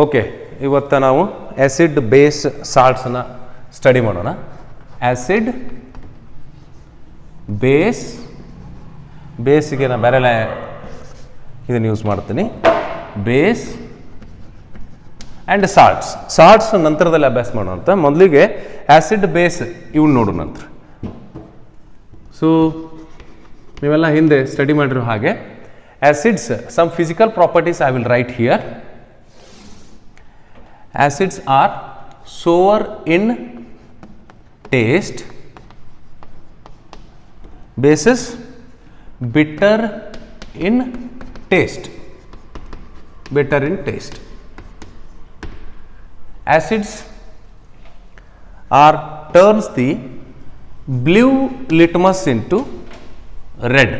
Okay, ಇವತ್ತು ನಾವು acid base ಸಾಲ್ಟ್ಸನ್ನು study ಮಾಡೋಣ. ಆ್ಯಸಿಡ್ ಬೇಸಿಗೆ ನಾನು ಬೇರೆ ಇದನ್ನು ಯೂಸ್ ಮಾಡ್ತೀನಿ. ಬೇಸ್ ಆ್ಯಂಡ್ ಸಾಲ್ಟ್ಸ್ ನಂತರದಲ್ಲಿ ಅಭ್ಯಾಸ ಮಾಡೋಣ. ಮೊದಲಿಗೆ ಆ್ಯಸಿಡ್ ಬೇಸ್ ಇವ್ನು ನೋಡು ನಂತರ. ಸೊ ನೀವೆಲ್ಲ ಹಿಂದೆ ಸ್ಟಡಿ ಮಾಡಿರೋ ಹಾಗೆ acids some physical properties I will write here. Acids are sour in taste, bases bitter in taste. Acids are turns the blue litmus into red.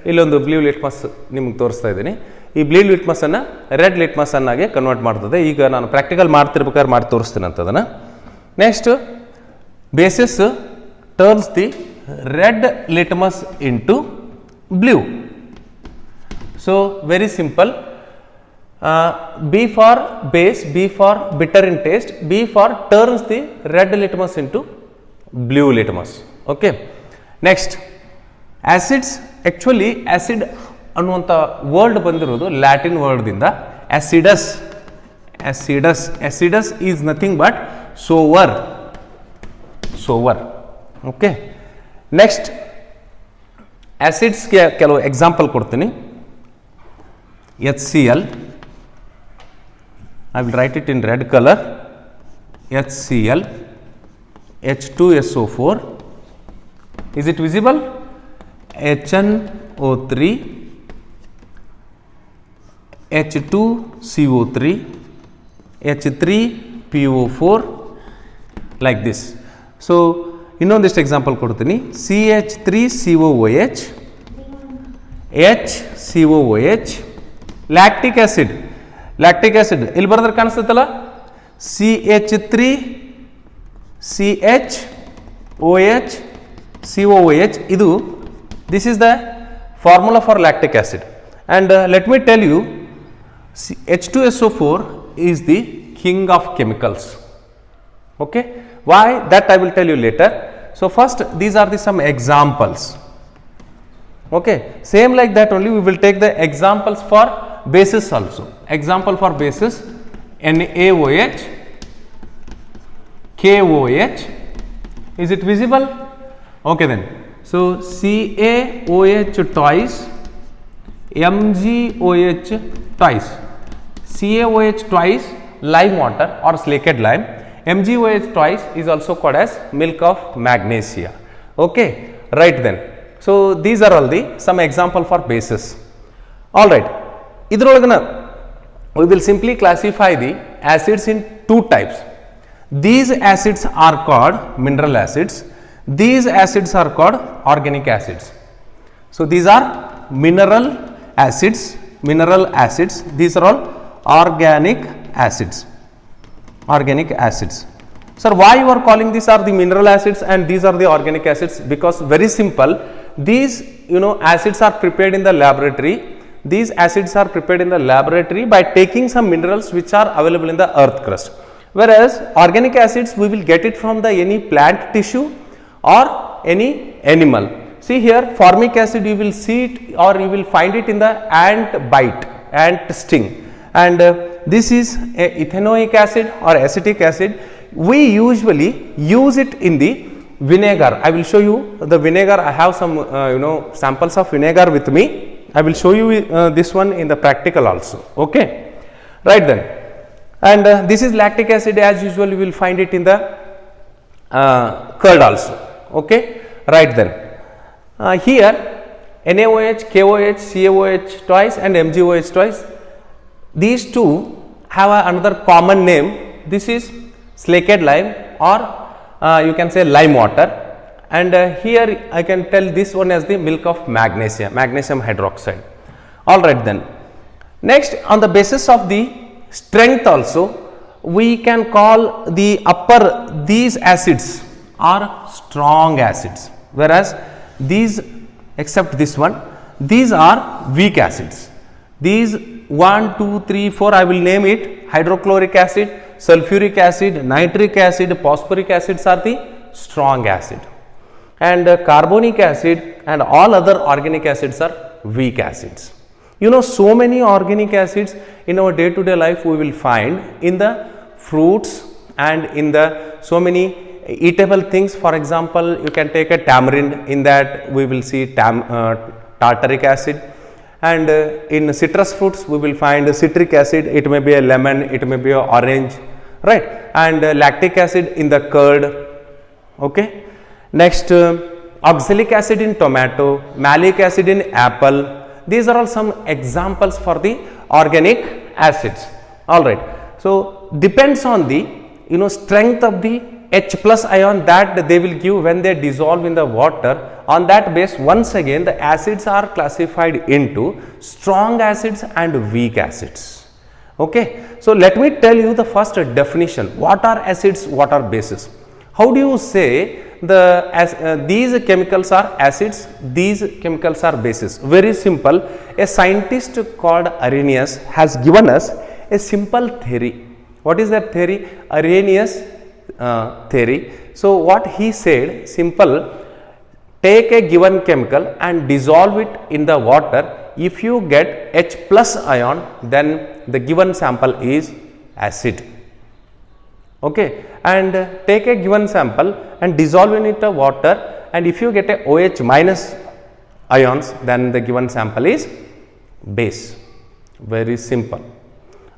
ಇಲ್ಲೊಂದು ಬ್ಲೂ ಲಿಟ್ಮಸ್ ನಿಮ್ಗೆ ತೋರಿಸ್ತಾ ಇದ್ದೀನಿ. ಈ ಬ್ಲೂ ಲಿಟ್ಮಸನ್ನು ರೆಡ್ ಲಿಟ್ಮಸ್ ಅನ್ನಾಗೆ convert ಮಾಡ್ತದೆ. ಈಗ ನಾನು ಪ್ರಾಕ್ಟಿಕಲ್ ಮಾಡ್ತಿರ್ಬೇಕಾದ್ರೆ ಮಾಡಿ ತೋರಿಸ್ತೀನಿ ಅಂತದನ್ನು. Next bases turns the red litmus into blue. So very simple. B for base, B for bitter in taste, B for turns the red litmus into blue litmus. Okay, next acids. Actually acid ಅನ್ನುವಂಥ word ಬಂದಿರೋದು Latin ವರ್ಡ್ದಿಂದ. Acidus is nothing but sour. Okay, next ಆ್ಯಸಿಡ್ಸ್ಗೆ ಕೆಲವು example ಕೊಡ್ತೀನಿ. HCl, I will write it in red color. HCl, H2SO4. Is it visible? HNO3, H2CO3, H3PO4, like this. So ಇನ್ನೊಂದಿಷ್ಟು example ಕೊಡ್ತೀನಿ. CH3COOH, HCOOH. Lactic acid ಇಲ್ಲಿ ಬರೆದ್ರೆ ಕಾಣಿಸ್ತೈತಲ್ಲ, CH3CHOH COOH. ಇದು this is the formula for lactic acid. And let me tell you, H2SO4 is the king of chemicals. Okay, why that I will tell you later. So first these are the some examples. Okay, same like that only we will take the examples for bases also. Example for bases: NaOH, KOH. Is it visible? Okay then. So CaOH twice, MgOH twice. CaOH twice, lime water or slaked lime. MgOH twice is also called as milk of magnesia. Okay, right then. So these are all the some example for bases. All right. Idrolagana we will simply classify the acids in two types. These acids are called mineral acids. These acids are called organic acids. So these are mineral acids. These are all organic acids. Sir, why you are calling these are the mineral acids and these are the organic acids? Because very simple, these acids are prepared in the laboratory. These acids are prepared in the laboratory by taking some minerals which are available in the earth crust. Whereas organic acids we will get it from the any plant tissue or any animal. See here, formic acid you will see it or you will find it in the ant bite, ant sting. And this is a ethanoic acid or acetic acid. We usually use it in the vinegar. I will show you the vinegar. I have some samples of vinegar with me. I will show you this one in the practical also. Okay, right then. And this is lactic acid. As usual you will find it in the curd also. Okay, right then. Here NaOH, KOH, CaOH twice and MgOH twice. These two have another common name. This is slaked lime or you can say lime water. And here I can tell this one as the milk of magnesia, magnesium hydroxide. All right then. Next, on the basis of the strength also, we can call the these acids are strong acids, whereas these, except this one, these are weak acids. These 1, 2, 3, 4, I will name it: hydrochloric acid, sulfuric acid, nitric acid, phosphoric acids are the strong acid, and carbonic acid and all other organic acids are weak acids. You know, so many organic acids in our day to day life we will find in the fruits and in the so many eatable things. For example, you can take a tamarind, in that we will see tartaric acid, and in citrus fruits we will find citric acid. It may be a lemon, it may be a orange, right? And lactic acid in the curd. Okay. Next, oxalic acid in tomato, malic acid in apple. These are all some examples for the organic acids. All right. So depends on the strength of the H plus ion that they will give when they dissolve in the water. On that base, once again the acids are classified into strong acids and weak acids. Okay. So let me tell you the first definition. What are acids? What are bases? How do you say these chemicals are acids, these chemicals are bases? Very simple. A scientist called Arrhenius has given us a simple theory. What is that theory? Arrhenius theory. So what he said, simple: take a given chemical and dissolve it in the water. If you get H plus ion, then the given sample is acid. Okay. And take a given sample and dissolve in it the water, and if you get a OH minus ions, then the given sample is base. Very simple.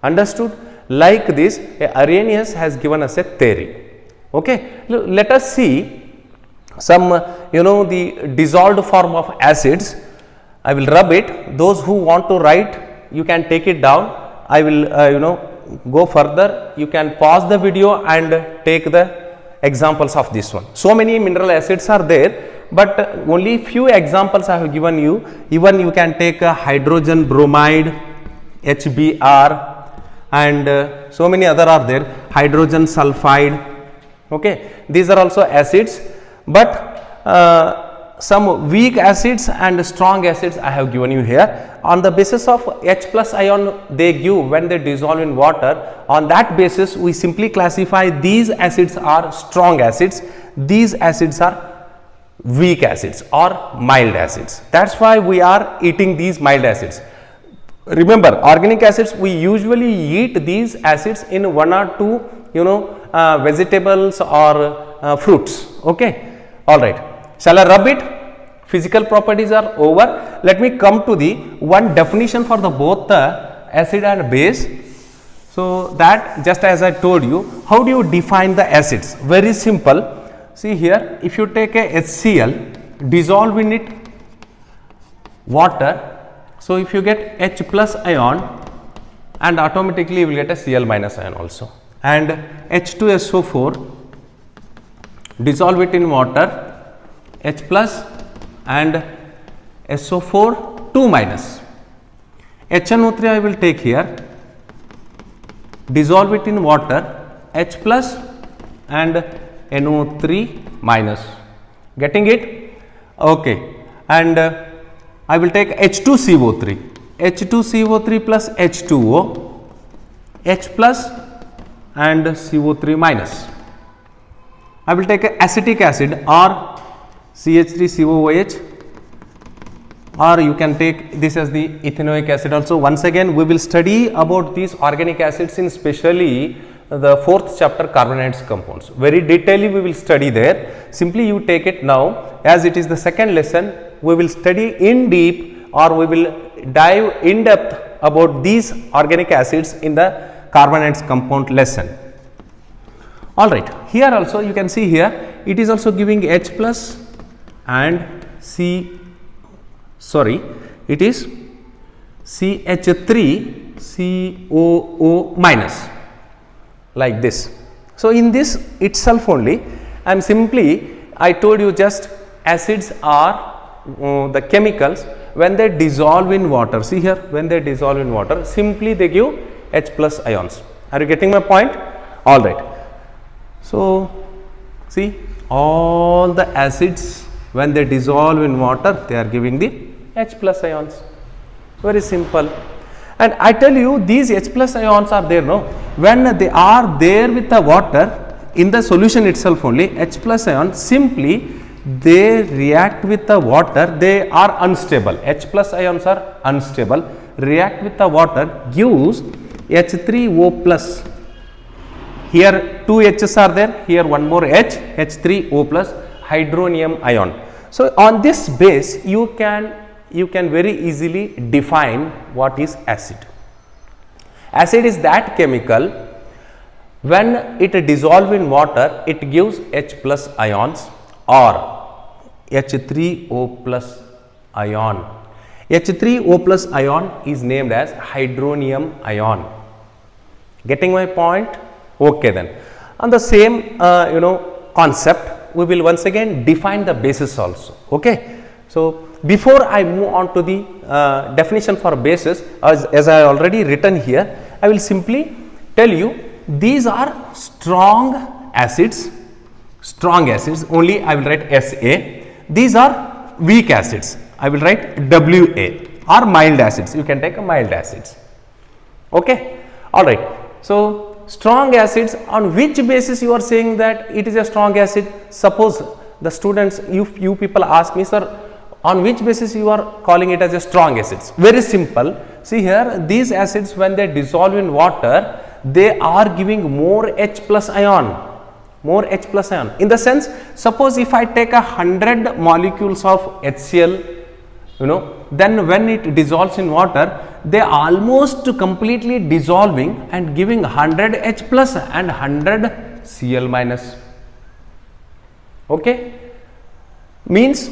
Understood? Like this, Arrhenius has given us a theory. Okay. Let us see some the dissolved form of acids. I will rub it. Those who want to write, you can take it down. I will go further. You can pause the video and take the examples of this one. So many mineral acids are there, but only few examples I have given you. Even you can take a hydrogen bromide, HBr, and so many other are there, hydrogen sulfide. Okay. These are also acids, but some weak acids and strong acids I have given you here. On the basis of H plus ion they give when they dissolve in water, on that basis we simply classify these acids are strong acids, these acids are weak acids or mild acids. That is why we are eating these mild acids. Remember, organic acids, we usually eat these acids in one or two vegetables or fruits. Okay. All right. Shall I rub it? Physical properties are over. Let me come to the one definition for the both the acid and base. So that, just as I told you, how do you define the acids? Very simple. See here, if you take a HCl, dissolve in it water. So if you get H plus ion, and automatically you will get a Cl minus ion also. And H2SO4, dissolve it in water, H plus and SO4 2 minus. HNO3 I will take here, dissolve it in water, H plus and NO3 minus. Getting it? Okay. And I will take H2CO3, H2CO3 plus H2O, H plus and CO3 minus. I will take acetic acid or CH3COOH, or you can take this as the ethanoic acid also. Once again we will study about these organic acids in specially the 4th chapter, carbonates compounds. Very detailedly we will study there. Simply you take it now, as it is the second lesson, we will study in deep, or we will dive in depth about these organic acids in the carbonates compound lesson. Alright, here also you can see here it is also giving H plus and it is CH3COO minus, like this. So in this itself only, I told you just acids are the chemicals when they dissolve in water. See here, when they dissolve in water, simply they give H plus ions. Are you getting my point? All right. So see, all the acids when they dissolve in water, they are giving the H plus ions. Very simple. And I tell you, these H plus ions are there, no? When they are there with the water in the solution itself only, H plus ion, simply they react with the water, they are unstable. H plus ions are unstable, react with the water, gives H3O plus. Here two H's are there, here one more H, H3O plus, hydronium ion. So on this base you can very easily define what is acid. Acid is that chemical when it dissolves in water, it gives H plus ions or H3O plus ion. H3O plus ion is named as hydronium ion. Getting my point? Okay then. On the same concept, we will once again define the bases also. Okay. So before I move on to the definition for bases, as I already written here, I will simply tell you these are strong acids, only I will write SA. These are weak acids, I will write WA, or mild acids, you can take a mild acids. Okay, alright. So strong acids, on which basis you are saying that it is a strong acid? Suppose the students, you people ask me, sir, on which basis you are calling it as a strong acids? Very simple. See here, these acids when they dissolve in water, they are giving more H plus ion, in the sense, suppose if I take 100 molecules of HCl, then when it dissolves in water, they almost completely dissolving and giving 100 H plus and 100 Cl minus. Okay, means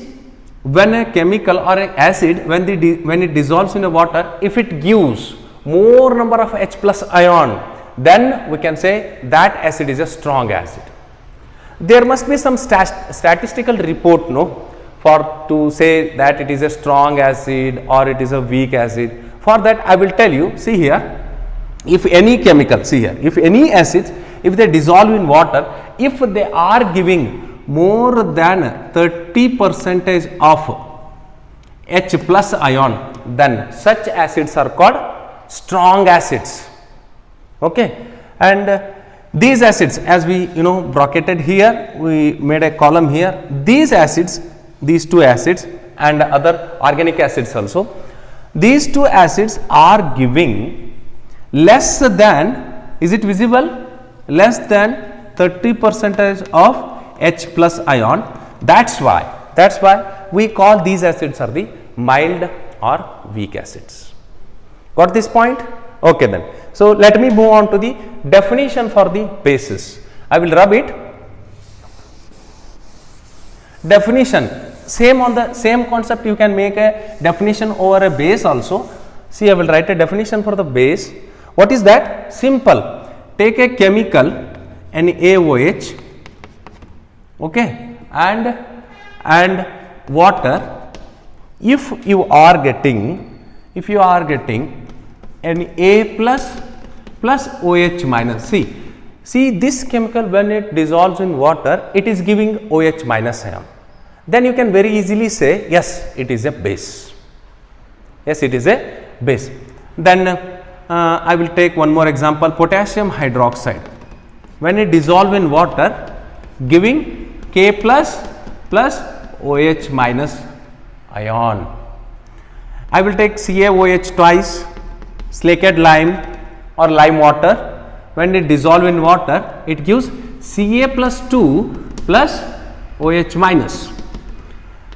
when a chemical or an acid, when it dissolves in the water, if it gives more number of H plus ion, then we can say that acid is a strong acid. There must be some statistical report, no, for to say that it is a strong acid or it is a weak acid. For that I will tell you, see here, if any chemical, see here, if any acids, if they dissolve in water, if they are giving more than 30% of H plus ion, then such acids are called strong acids. Okay, and these acids, as we bracketed here, we made a column here, these acids, these two acids and other organic acids also, these two acids are giving less than, is it visible, less than 30% of H plus ion. That's why we call these acids are the mild or weak acids. Got this point? Okay then. So let me move on to the definition for the bases. I will rub it. Definition, same on the same concept, you can make a definition over a base also. See, I will write a definition for the base. What is that? Simple. Take a chemical NaOH, okay, and water. If you are getting Na plus OH minus, see this chemical when it dissolves in water, it is giving OH minus ion. Then you can very easily say, yes, it is a base. Yes, it is a base. Then I will take one more example, potassium hydroxide. When it dissolves in water, giving K plus OH minus ion. I will take CaOH twice, slaked lime or lime water. When it dissolves in water, it gives Ca plus 2 plus OH minus.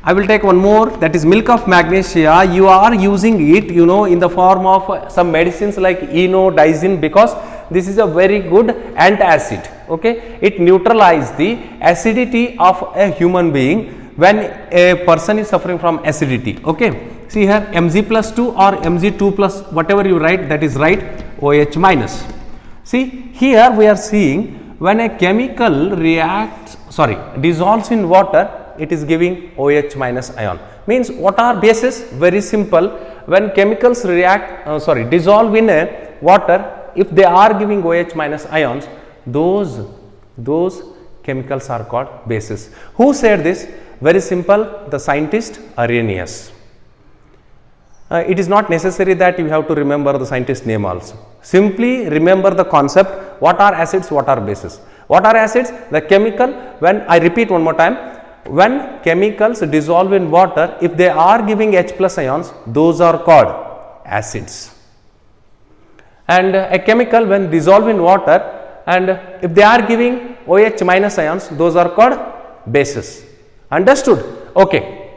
I will take one more, that is milk of magnesia. You are using it, in the form of some medicines like enodizine, because this is a very good antacid. Okay, it neutralizes the acidity of a human being when a person is suffering from acidity. Okay, see here Mg plus 2 or Mg2 plus, whatever you write, that is right, OH minus. See here we are seeing when a chemical dissolves in water, it is giving OH minus ion. Means what are bases? Very simple. When chemicals dissolve in a water, if they are giving OH minus ions, those chemicals are called bases. Who said this? Very simple, the scientist Arrhenius. it is not necessary that you have to remember the scientist name also. Simply remember the concept, what are acids, what are bases. What are acids? The chemical, when I repeat one more time, when chemicals dissolve in water, if they are giving H plus ions, those are called acids. And a chemical when dissolve in water and if they are giving OH minus ions, those are called bases. Understood? Okay.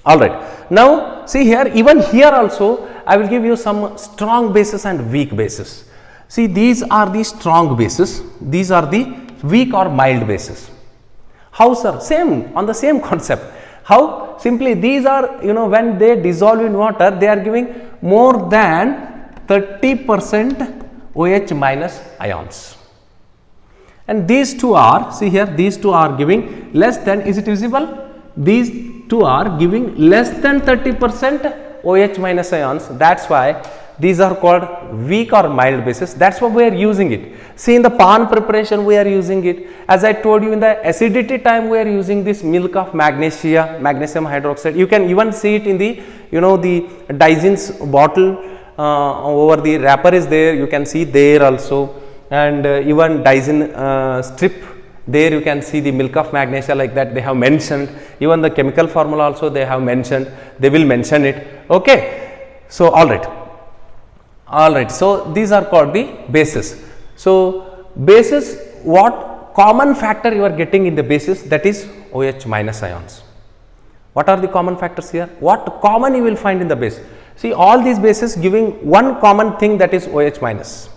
Alright. Now see here, even here also I will give you some strong bases and weak bases. See, these are the strong bases, these are the weak or mild bases. How, sir? Same, on the same concept. How? Simply these are, when they dissolve in water, they are giving more than 30% OH minus ions. And these two are, see here, these two are giving less than, is it visible? These two are giving less than 30% OH minus ions. That's why these are called weak or mild bases. That's why we are using it. See, in the pan preparation we are using it. As I told you, in the acidity time we are using this milk of magnesia, magnesium hydroxide. You can even see it in the, the Dyson's bottle. Over the wrapper is there, you can see there also, and even Dyson strip, there you can see the milk of magnesia, like that they have mentioned. Even the chemical formula also they have mentioned, they will mention it. Okay. So alright, so these are called the bases. So bases, what common factor you are getting in the bases, that is OH minus ions. What are the common factors here? What common you will find in the base? See, all these bases giving one common thing, that is OH minus.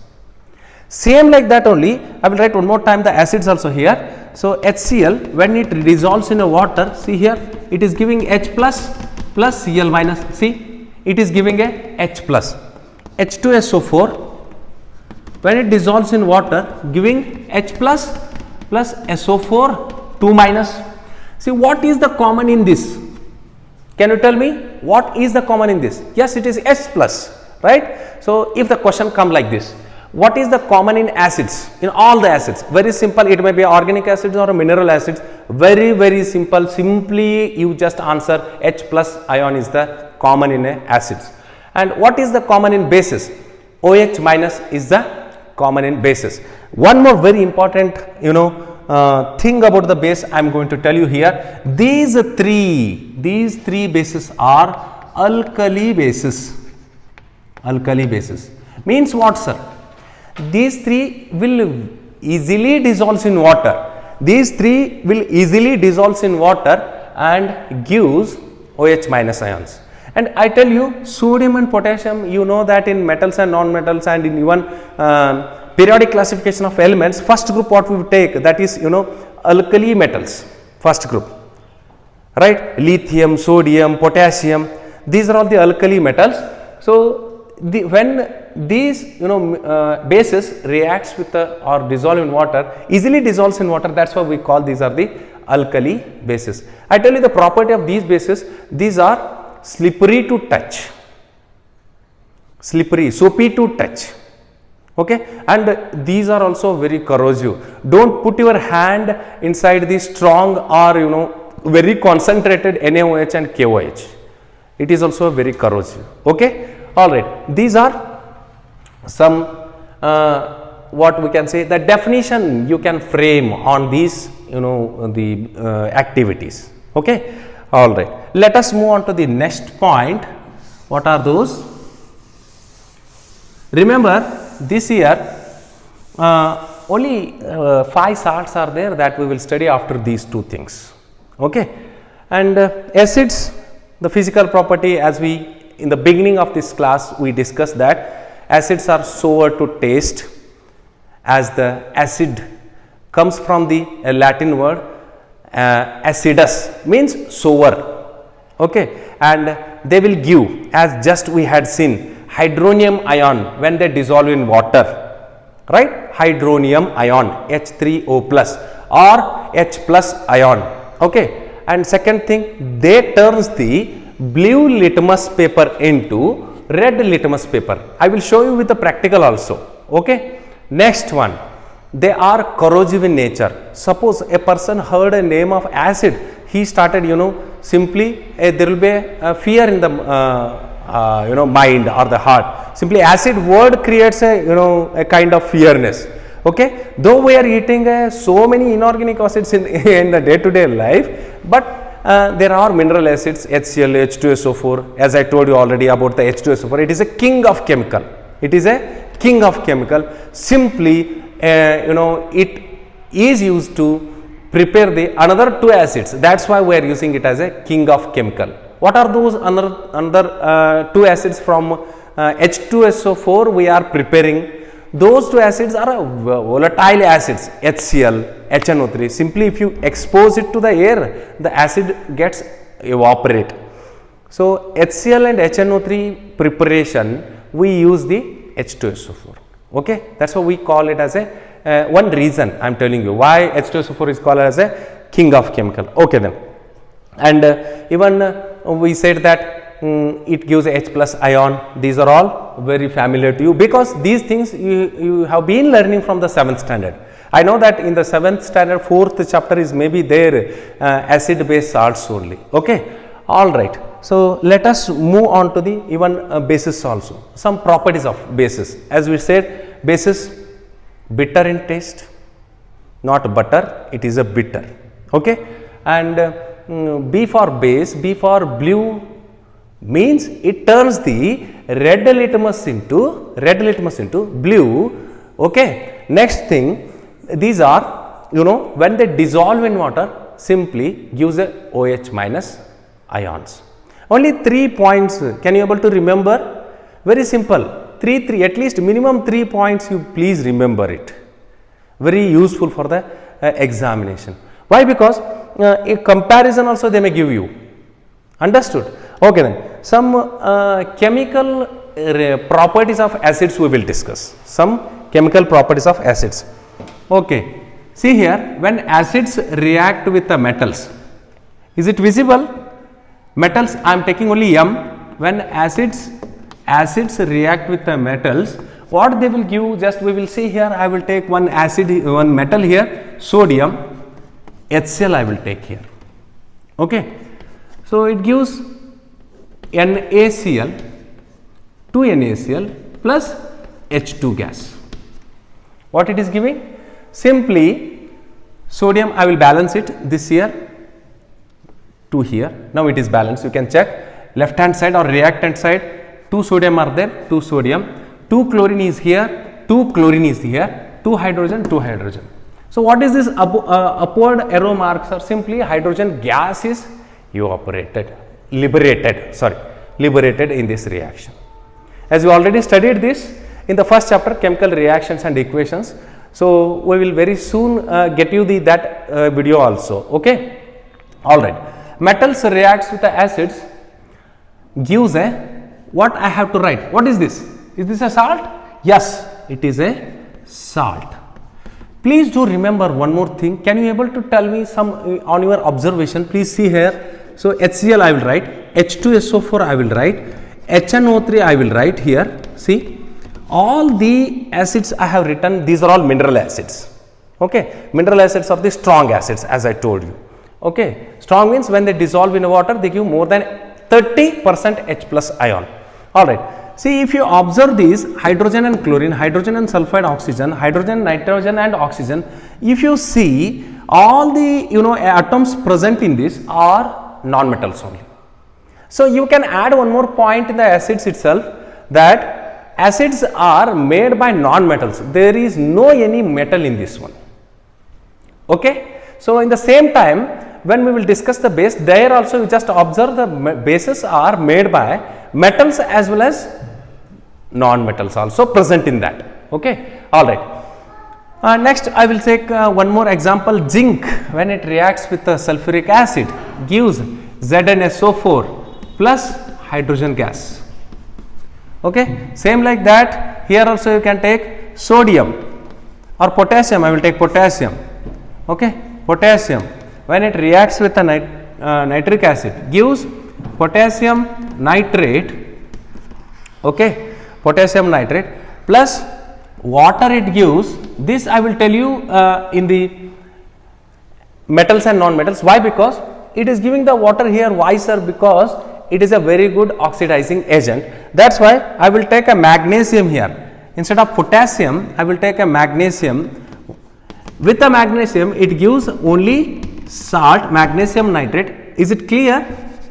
Same like that only, I will write one more time the acids also here. So HCl, when it dissolves in a water, see here, it is giving H plus plus Cl minus. See, it is giving a H plus. H2SO4, when it dissolves in water, giving H plus plus SO4 2 minus. See, what is the common in this? Can you tell me what is the common in this? Yes, it is H plus, right? So if the question come like this, what is the common in acids, in all the acids? Very simple, it may be organic acids or mineral acids. Very simple, simply you just answer H plus ion is the common in acids. And what is the common in bases? OH minus is the common in bases. One more very important thing about the base I am going to tell you here. These three bases are alkali bases. Alkali bases means what, sir? These three will easily dissolve in water. These three will easily dissolve in water and gives OH minus ions. And I tell you, sodium and potassium, you know that in metals and non-metals and in even periodic classification of elements, first group what we take, that is alkali metals, first group, right? Lithium, sodium, potassium, these are all the alkali metals. So when these bases reacts with or dissolve in water, easily dissolves in water, that's why we call these are the alkali bases. I tell you the property of these bases, these are slippery to touch, slippery, soapy to touch. Okay, and these are also very corrosive. Don't put your hand inside the strong or very concentrated NaOH and KOH. It is also very corrosive. Okay, all right. These are some what we can say, the definition you can frame on these the activities. Okay, all right. Let us move on to the next point. What are those? Remember, this year only 5 salts are there that we will study after these two things. Okay, and acids, the physical property, as we in the beginning of this class we discussed that acids are sour to taste, as the acid comes from the Latin word acidus, means sour. Okay, and they will give, as just we had seen, hydronium ion when they dissolve in water, right? Hydronium ion, H3O plus or H plus ion. Okay, and second thing, they turns the blue litmus paper into red litmus paper. I will show you with the practical also. Okay, next one, they are corrosive in nature. Suppose a person heard a name of acid, he started simply there will be a fear in the mind or the heart. Simply acid word creates a kind of fearness. Okay, though we are eating so many inorganic acids in the day to day life, but there are mineral acids, HCl, H2SO4. As I told you already about the H2SO4, it is a king of chemical. It is a king of chemical. Simply it is used to prepare the another two acids. That's why we are using it as a king of chemical. What are those another two acids from H2SO4 we are preparing? Those two acids are volatile acids, HCl, HNO3. Simply if you expose it to the air, the acid gets evaporate. So HCl and HNO3 preparation, we use the H2SO4. Okay, that's why we call it as a one reason I am telling you why H2SO4 is called as a king of chemical. Okay then, and even we said that it gives H plus ion. These are all very familiar to you because these things you have been learning from the 7th standard. I know that in the 7th standard 4th chapter is maybe there acid base salts only. Okay, all right. So let us move on to the even bases also. Some properties of bases. As we said, bases bitter in taste, not butter. It is a bitter. Okay, and B for base, B for blue means it turns the red litmus into blue. Okay, next thing, these are when they dissolve in water, simply gives a OH minus ions. Only 3 points. Can you able to remember? Very simple. Three at least minimum 3 points. You please remember it. Very useful for the examination. Why? Because a comparison also they may give you. Understood? Okay then. Some chemical properties of acids we will discuss. Some chemical properties of acids. Okay. See here, when acids react with the metals, is it visible? Metals, I am taking only M. When acids react with the metals, what they will give, just we will see here. I will take one metal here, sodium, HCl I will take here. Okay. So it gives NaCl, 2 NaCl plus H2 gas. What it is giving? Simply sodium I will balance it this here. 2 here. Now it is balanced. You can check left hand side or reactant side. 2 sodium are there. 2 sodium. 2 chlorine is here. 2 chlorine is here. 2 hydrogen. 2 hydrogen. So what is this upward arrow marks are simply hydrogen gas is liberated in this reaction. As we already studied this in the first chapter, chemical reactions and equations. So we will very soon get you that video also. Okay. All right. Metals reacts with the acids, gives a, what I have to write? What is this? Is this a salt? Yes, it is a salt. Please do remember one more thing. Can you able to tell me some on your observation? Please see here. So HCl I will write, H2SO4 I will write, HNO3 I will write here. See, all the acids I have written, these are all mineral acids. Okay, mineral acids are the strong acids as I told you. Okay, strong means when they dissolve in water, they give more than 30% H plus ion. All right. See, if you observe these hydrogen and chlorine, hydrogen and sulfide oxygen, hydrogen, nitrogen and oxygen, if you see all the atoms present in this are non-metals only. So you can add one more point in the acids itself, that acids are made by non-metals. There is no any metal in this one. Okay. So in the same time, when we will discuss the base, there also you just observe the bases are made by metals as well as non-metals also present in that. Okay. All right. Next I will take one more example. Zinc, when it reacts with the sulfuric acid, gives ZnSO4 plus hydrogen gas. Okay. Same like that, here also you can take sodium or potassium. I will take potassium. Okay. Potassium, when it reacts with the nitric acid, gives potassium nitrate. Okay, potassium nitrate plus water it gives. This I will tell you in the metals and non-metals. Why? Because it is giving the water here. Why, sir? Because it is a very good oxidizing agent. That's why I will take a magnesium here. Instead of potassium, I will take a magnesium. With the magnesium, it gives only salt, magnesium nitrate. Is it clear?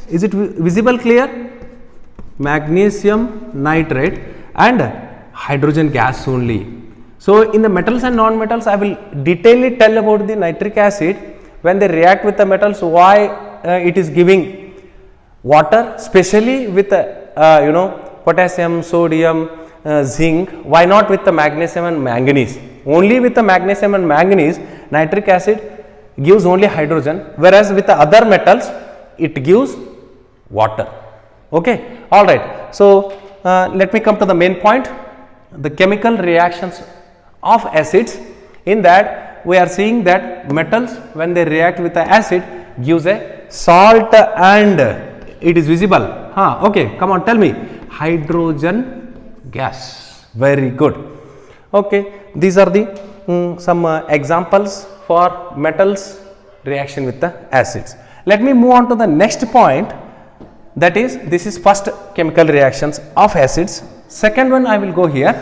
Is it visible clear? Magnesium nitrate and hydrogen gas only. So, in the metals and non-metals, I will detailedly tell about the nitric acid when they react with the metals, why it is giving water, especially with potassium, sodium, zinc. Why not with the magnesium and manganese? Only with the magnesium and manganese, nitric acid gives only hydrogen, whereas with the other metals, it gives water. Okay, all right. So, let me come to the main point, the chemical reactions of acids. In that, we are seeing that metals, when they react with the acid, gives a salt and it is visible. Okay, come on, tell me. Hydrogen gas. Very good. Okay, these are the some examples for metals reaction with the acids. Let me move on to the next point. That is, this is first chemical reactions of acids. Second one, I will go here.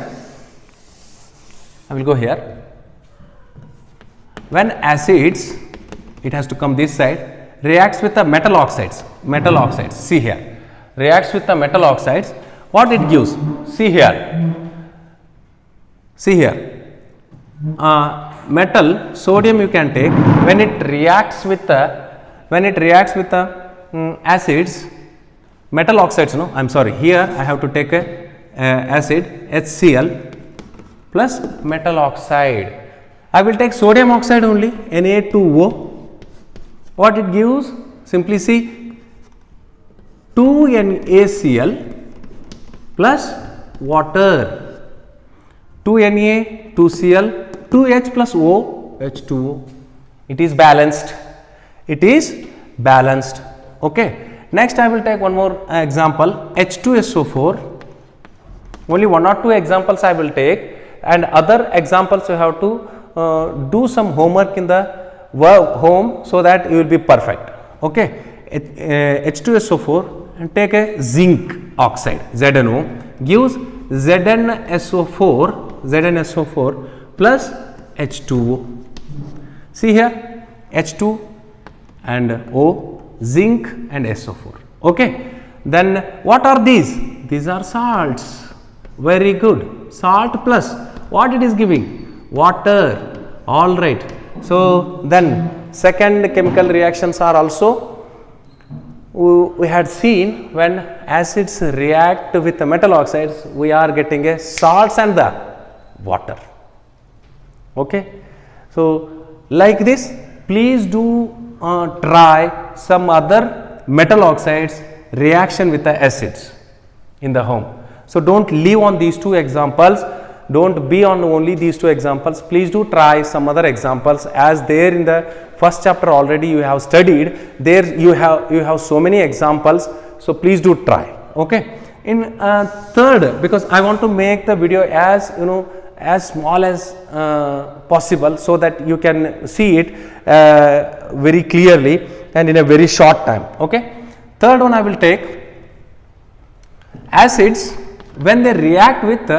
When acids, it has to come this side, reacts with the metal oxides. See here, reacts with the metal oxides. What it gives? See here. Metal, sodium you can take. When it reacts with the acids, metal oxides. No, I am sorry. Here I have to take a acid HCl plus metal oxide. I will take sodium oxide only, Na2O. What it gives? Simply see, 2NaCl plus water. 2Na, 2Cl, 2H plus O, H2O. It is balanced. Okay. Next, I will take one more example, H2SO4. Only one or two examples I will take, and other examples you have to do some homework in the home, so that you will be perfect. Okay, H2SO4 and take a zinc oxide, ZnO, gives ZnSO4 plus H2O. See here, H2 and O, zinc and SO4. Okay, then what are these? These are salts. Very good. Salt plus what it is giving? Water. All right. So, then second chemical reactions are also, we had seen when acids react with the metal oxides, we are getting a salts and the water. Okay. So, like this, please do try some other metal oxides reaction with the acids in the home. So, do not leave on these two examples. Don't be on only these two examples. Please do try some other examples, as there in the first chapter already you have studied. There you have so many examples. So, please do try. Okay. In third, because I want to make the video as as small as possible, so that you can see it very clearly and in a very short time. Okay. Third one, I will take acids when they react with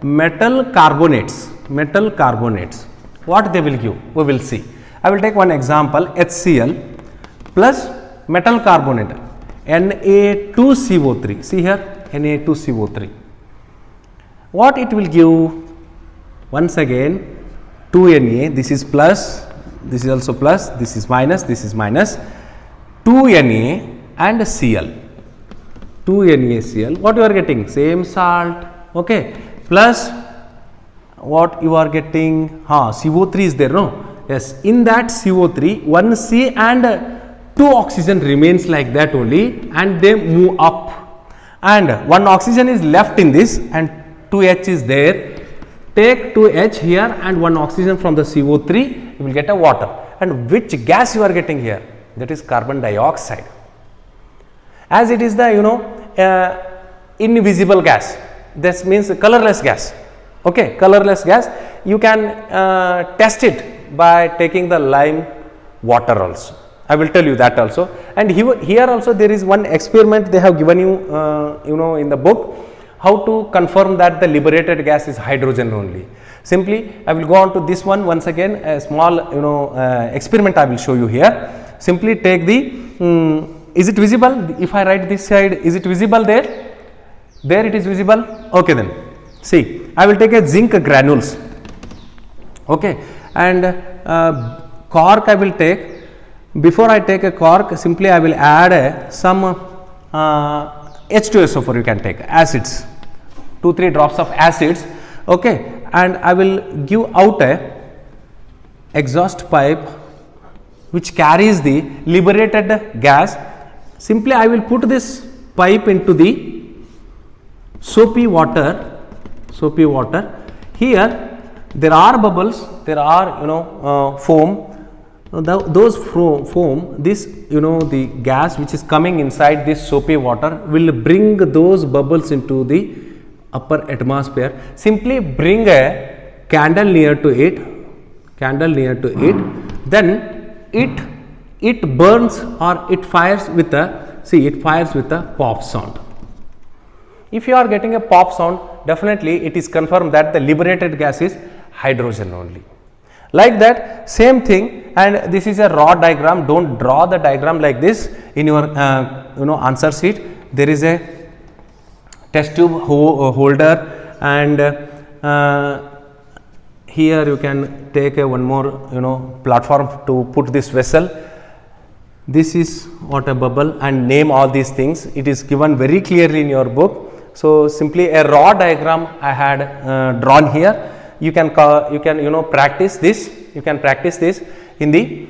metal carbonates, what they will give, we will see. I will take one example, HCl plus metal carbonate, Na2CO3. See here, Na2CO3. What it will give? Once again, 2Na, this is plus, this is also plus, this is minus, 2Na and Cl. 2NaCl. What you are getting? Same salt. Okay. Plus what you are getting? CO3 is there, no? Yes. In that CO3, one C and two oxygen remains like that only, and they move up. And one oxygen is left in this, and 2H is there. Take 2H here and one oxygen from the CO3, you will get a water. And which gas you are getting here? That is carbon dioxide. As it is the invisible gas, this means colorless gas. Okay, colorless gas, you can test it by taking the lime water also. I will tell you that also. And here also there is one experiment they have given you, in the book, how to confirm that the liberated gas is hydrogen only. Simply, I will go on to this one once again, a small, experiment I will show you here. Simply take the, is it visible? If I write this side, is it visible there? There it is visible. Okay, then see, I will take a zinc granules. Okay, and cork I will take. Before I take a cork, simply I will add some H2SO4, you can take acids, 2-3 drops of acids. Okay, and I will give out a exhaust pipe which carries the liberated gas. Simply I will put this pipe into the soapy water. Here there are bubbles, there are foam. Those foam, this the gas which is coming inside this soapy water will bring those bubbles into the upper atmosphere. Simply bring a candle near to it, then it burns or it fires with a pop sound. If you are getting a pop sound, definitely it is confirmed that the liberated gas is hydrogen only. Like that, same thing, and this is a raw diagram. Don't draw the diagram like this in your answer sheet. There is a test tube holder, and here you can take one more platform to put this vessel. This is what a bubble, and name all these things. It is given very clearly in your book. So simply a raw diagram I had drawn here. You can practice this. You can practice this in the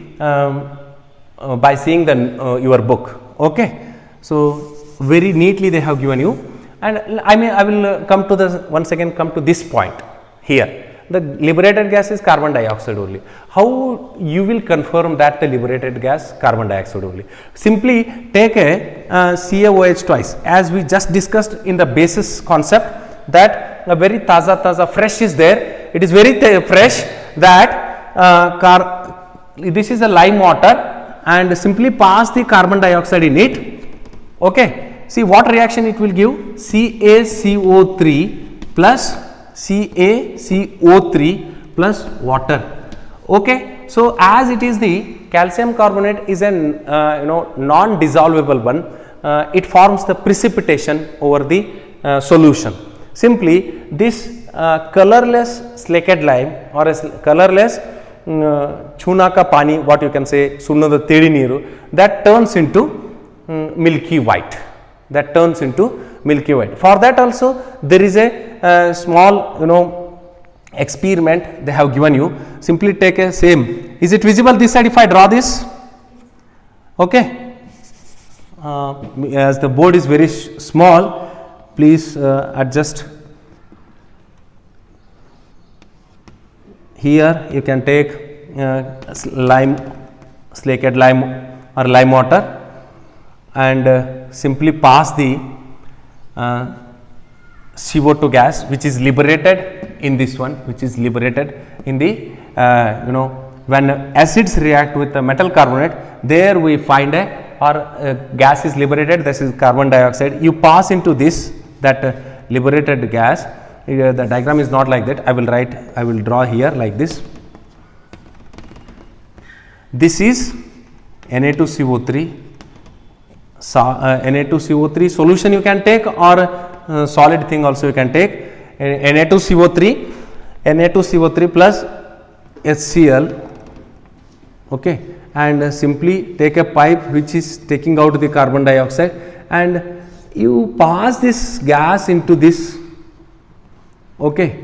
by seeing the your book. Okay. So very neatly they have given you, and I will come to once again come to this point here. The liberated gas is carbon dioxide only. How you will confirm that the liberated gas carbon dioxide only? Simply take a CaOH twice, as we just discussed in the basis concept, that a very taza fresh is there. It is very fresh, that this is a lime water, and simply pass the carbon dioxide in it. Okay, see what reaction it will give. CaCO3 plus CaCO3 plus water. Okay, so as it is the calcium carbonate is a non-dissolvable one, it forms the precipitation over the solution. Simply this colorless slaked lime or a colorless chuna ka pani, what you can say, sunnada tedi neeru, that turns into milky white. For that also there is a small experiment they have given you. Simply take a same. Is it visible this side if I draw this? Okay. As the board is very small, please adjust. Here you can take slaked lime or lime water, and simply pass the CO2 gas which is liberated in this one, which is liberated in the when acids react with the metal carbonate, there we find a gas is liberated, this is carbon dioxide. You pass into this liberated gas. The diagram is not like that. I will draw here like this. This is Na2CO3. Na2CO3 solution you can take, or solid thing also you can take. Na2CO3 plus HCl. Okay, and simply take a pipe which is taking out the carbon dioxide, and you pass this gas into this. Okay,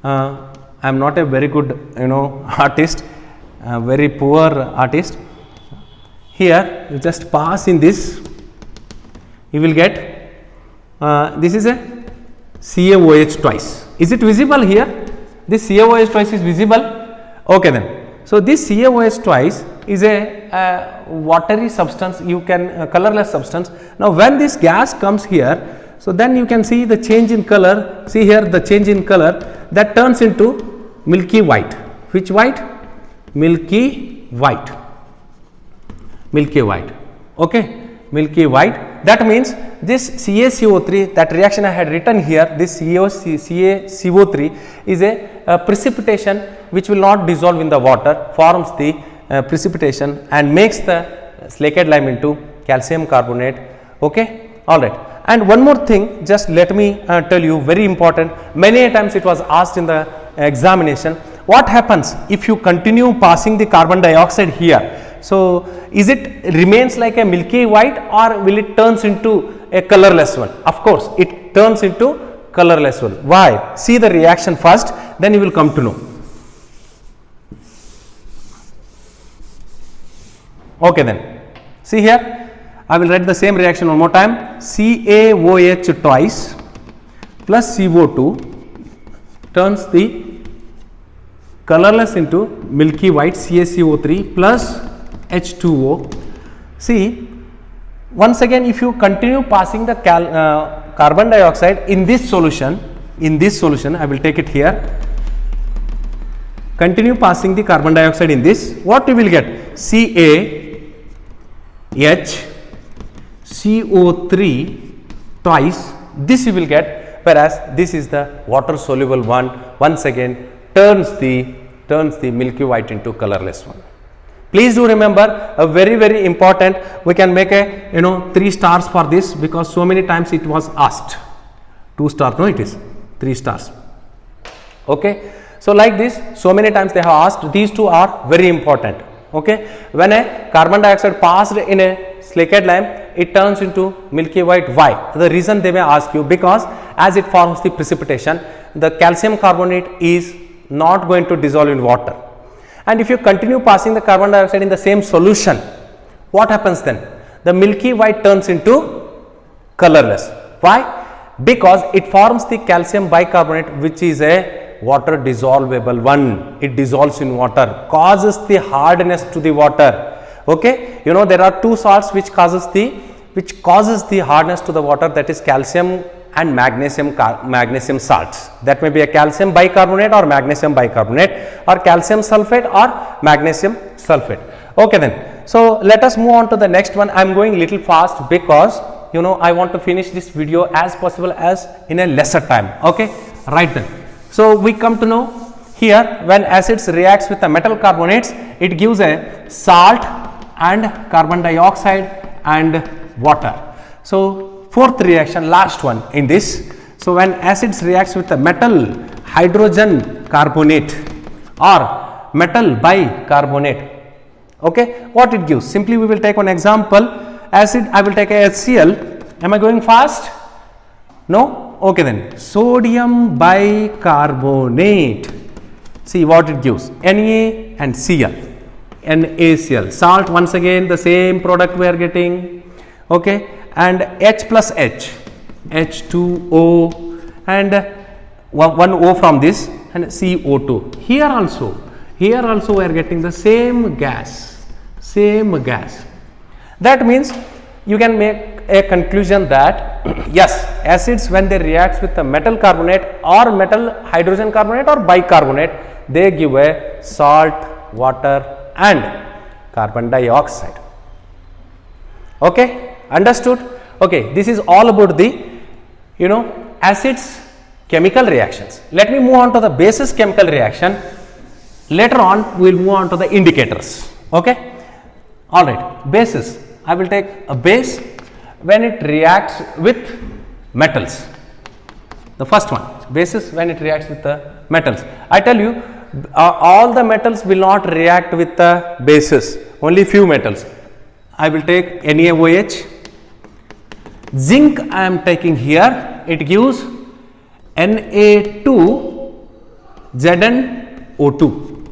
I am not a very good artist, very poor artist. Here you just pass in this, you will get this is a CaOH twice. Is it visible here? This CaOH twice is visible. Okay, then. So this CaOH twice is a watery substance, you can colorless substance. Now when this gas comes here, so then you can see the change in color. See here the change in color, that turns into milky white. Which white? Milky white. Milky White. Okay, milky white. That means this CaCO3, that reaction I had written here, this CaCO3 is a precipitation which will not dissolve in the water, forms the precipitation and makes the slaked lime into calcium carbonate. Okay, all right. And one more thing, just let me tell you, very important, many times it was asked in the examination, what happens if you continue passing the carbon dioxide here? So, is it remains like a milky white or will it turns into a colorless one? Of course, it turns into colorless one. Why? See the reaction first, then you will come to know. Okay then, see here, I will write the same reaction one more time. CaOH twice plus CO2 turns the colorless into milky white CaCO3 plus H2O. See, once again, if you continue passing the carbon dioxide in this solution, I will take it here, continue passing the carbon dioxide in this, what you will get? CaH CO3 twice, this you will get, whereas this is the water soluble one, once again turns the milky white into colorless one. Please do remember, a very important, we can make a 3 stars for this because so many times it was asked. 2 stars, no, it is 3 stars. Okay, so like this, so many times they have asked, these two are very important. Okay, when a carbon dioxide passed in a slaked lime, it turns into milky white. Why? The reason they may ask you, because as it forms the precipitation, the calcium carbonate is not going to dissolve in water. And if you continue passing the carbon dioxide in the same solution, what happens then? The milky white turns into colorless. Why? Because it forms the calcium bicarbonate, which is a water dissolvable one. It dissolves in water, causes the hardness to the water. Okay, there are 2 salts which causes the hardness to the water, that is calcium and magnesium salts. That may be a calcium bicarbonate or magnesium bicarbonate, or calcium sulfate or magnesium sulfate. Okay then, so let us move on to the next one. I am going little fast because I want to finish this video as possible as in a lesser time. Okay, right then. So we come to know here, when acids reacts with the metal carbonates, it gives a salt and carbon dioxide and water. So fourth reaction, last one in this. So when acids reacts with the metal hydrogen carbonate or metal bicarbonate, okay, what it gives? Simply we will take one example. Acid, I will take a HCl. Am I going fast? No? Okay then. Sodium bicarbonate. See what it gives. Na and Cl. NaCl. Salt, once again the same product we are getting. Okay. And H plus H. H2O and one O from this and CO2. Here also we are getting the same gas. That means you can make a conclusion that yes, acids when they react with the metal carbonate or metal hydrogen carbonate or bicarbonate, they give a salt, water and carbon dioxide. Okay, understood? Okay, this is all about the acids chemical reactions. Let me move on to the bases chemical reaction. Later on we will move on to the indicators. Okay, all right. Bases, I will take a base when it reacts with metals. The first one, bases when it reacts with the metals. I tell you, all the metals will not react with the bases, only few metals. I will take NaOH. Zinc I am taking here, it gives Na2ZnO2,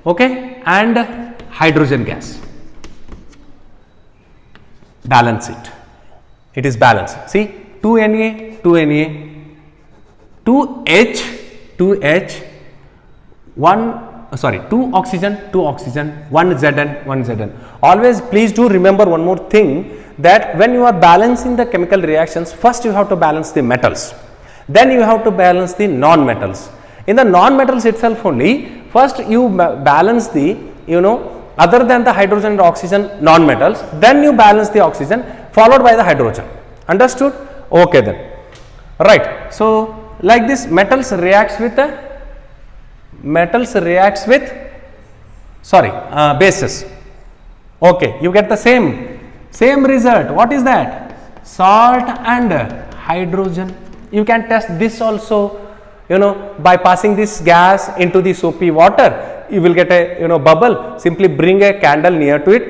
okay, and hydrogen gas. Balance it. It is balanced. See, 2 Na, 2 Na, 2H, 2 oxygen, 1 Zn, 1 Zn. Always please do remember one more thing, that when you are balancing the chemical reactions, first you have to balance the metals, then you have to balance the non-metals. In the non-metals itself only, first you balance the other than the hydrogen and oxygen non-metals, then you balance the oxygen followed by the hydrogen. Understood? Okay then. Right. So like this, metals reacts with bases. Okay, you get the same result. What is that? Salt and hydrogen. You can test this also, by passing this gas into the soapy water. You will get a bubble. Simply bring a candle near to it.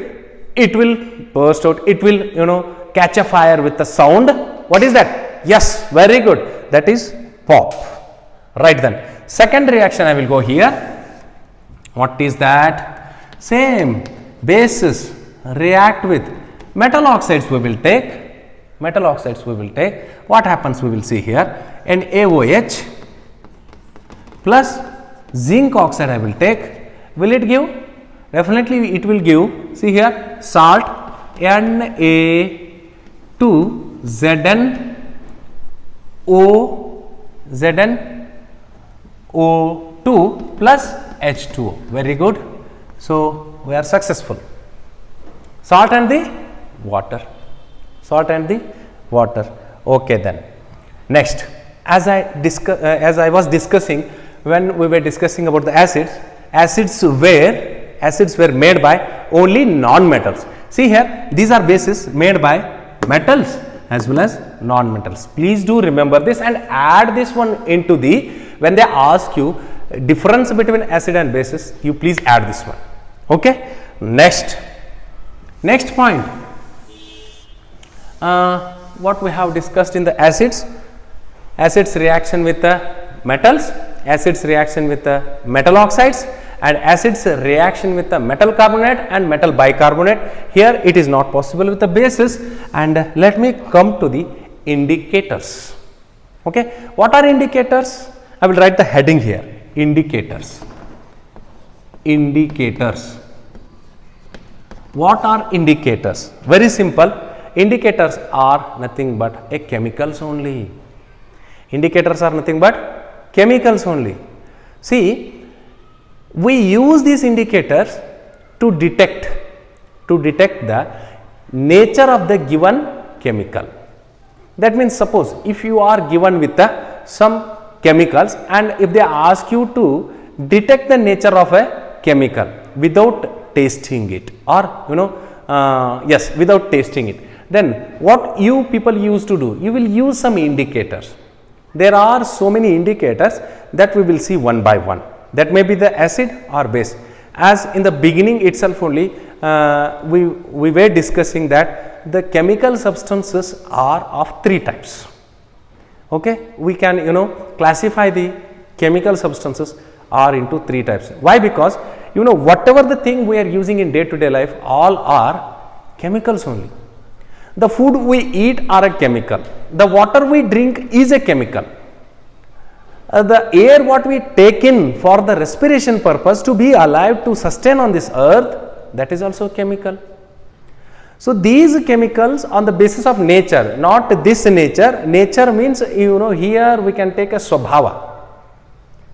It will burst out. It will catch a fire with the sound. What is that? Yes, very good. That is pop. Right then. Second reaction I will go here. What is that? Same bases react with metal oxides we will take. What happens we will see here. And AOH plus zinc oxide I will take. Will it give? Definitely it will give. See here, salt ZnO2 plus H2O. Very good. So we are successful. Salt and the water. Okay then. Next, as I was discussing, when we were discussing about the acids were made by only non-metals. See here, these are bases made by metals as well as non-metals. Please do remember this and add this one into when they ask you difference between acid and bases, you please add this one. Okay. Next point. What we have discussed in the acids reaction with the metals, acids reaction with the metal oxides, and acids reaction with the metal carbonate and metal bicarbonate. Here it is not possible with the bases. And let me come to the indicators. Okay, what are indicators? I will write the heading here. Indicators. What are indicators? Very simple. Indicators are nothing but chemicals only. See, we use these indicators to detect the nature of the given chemical. That means, suppose if you are given with some chemicals and if they ask you to detect the nature of a chemical without tasting it, or without tasting it, then what you people used to do, you will use some indicators. There are so many indicators that we will see one by one. That may be the acid or base. As in the beginning itself only, we were discussing that the chemical substances are of 3 types. Okay, we can classify the chemical substances are into 3 types. Why? Because whatever the thing we are using in day to day life, all are chemicals only. The food we eat are a chemical. The water we drink is a chemical. The air what we take in for the respiration purpose to be alive, to sustain on this earth, that is also chemical. So these chemicals on the basis of nature, not this nature. Nature means here we can take a swabhava.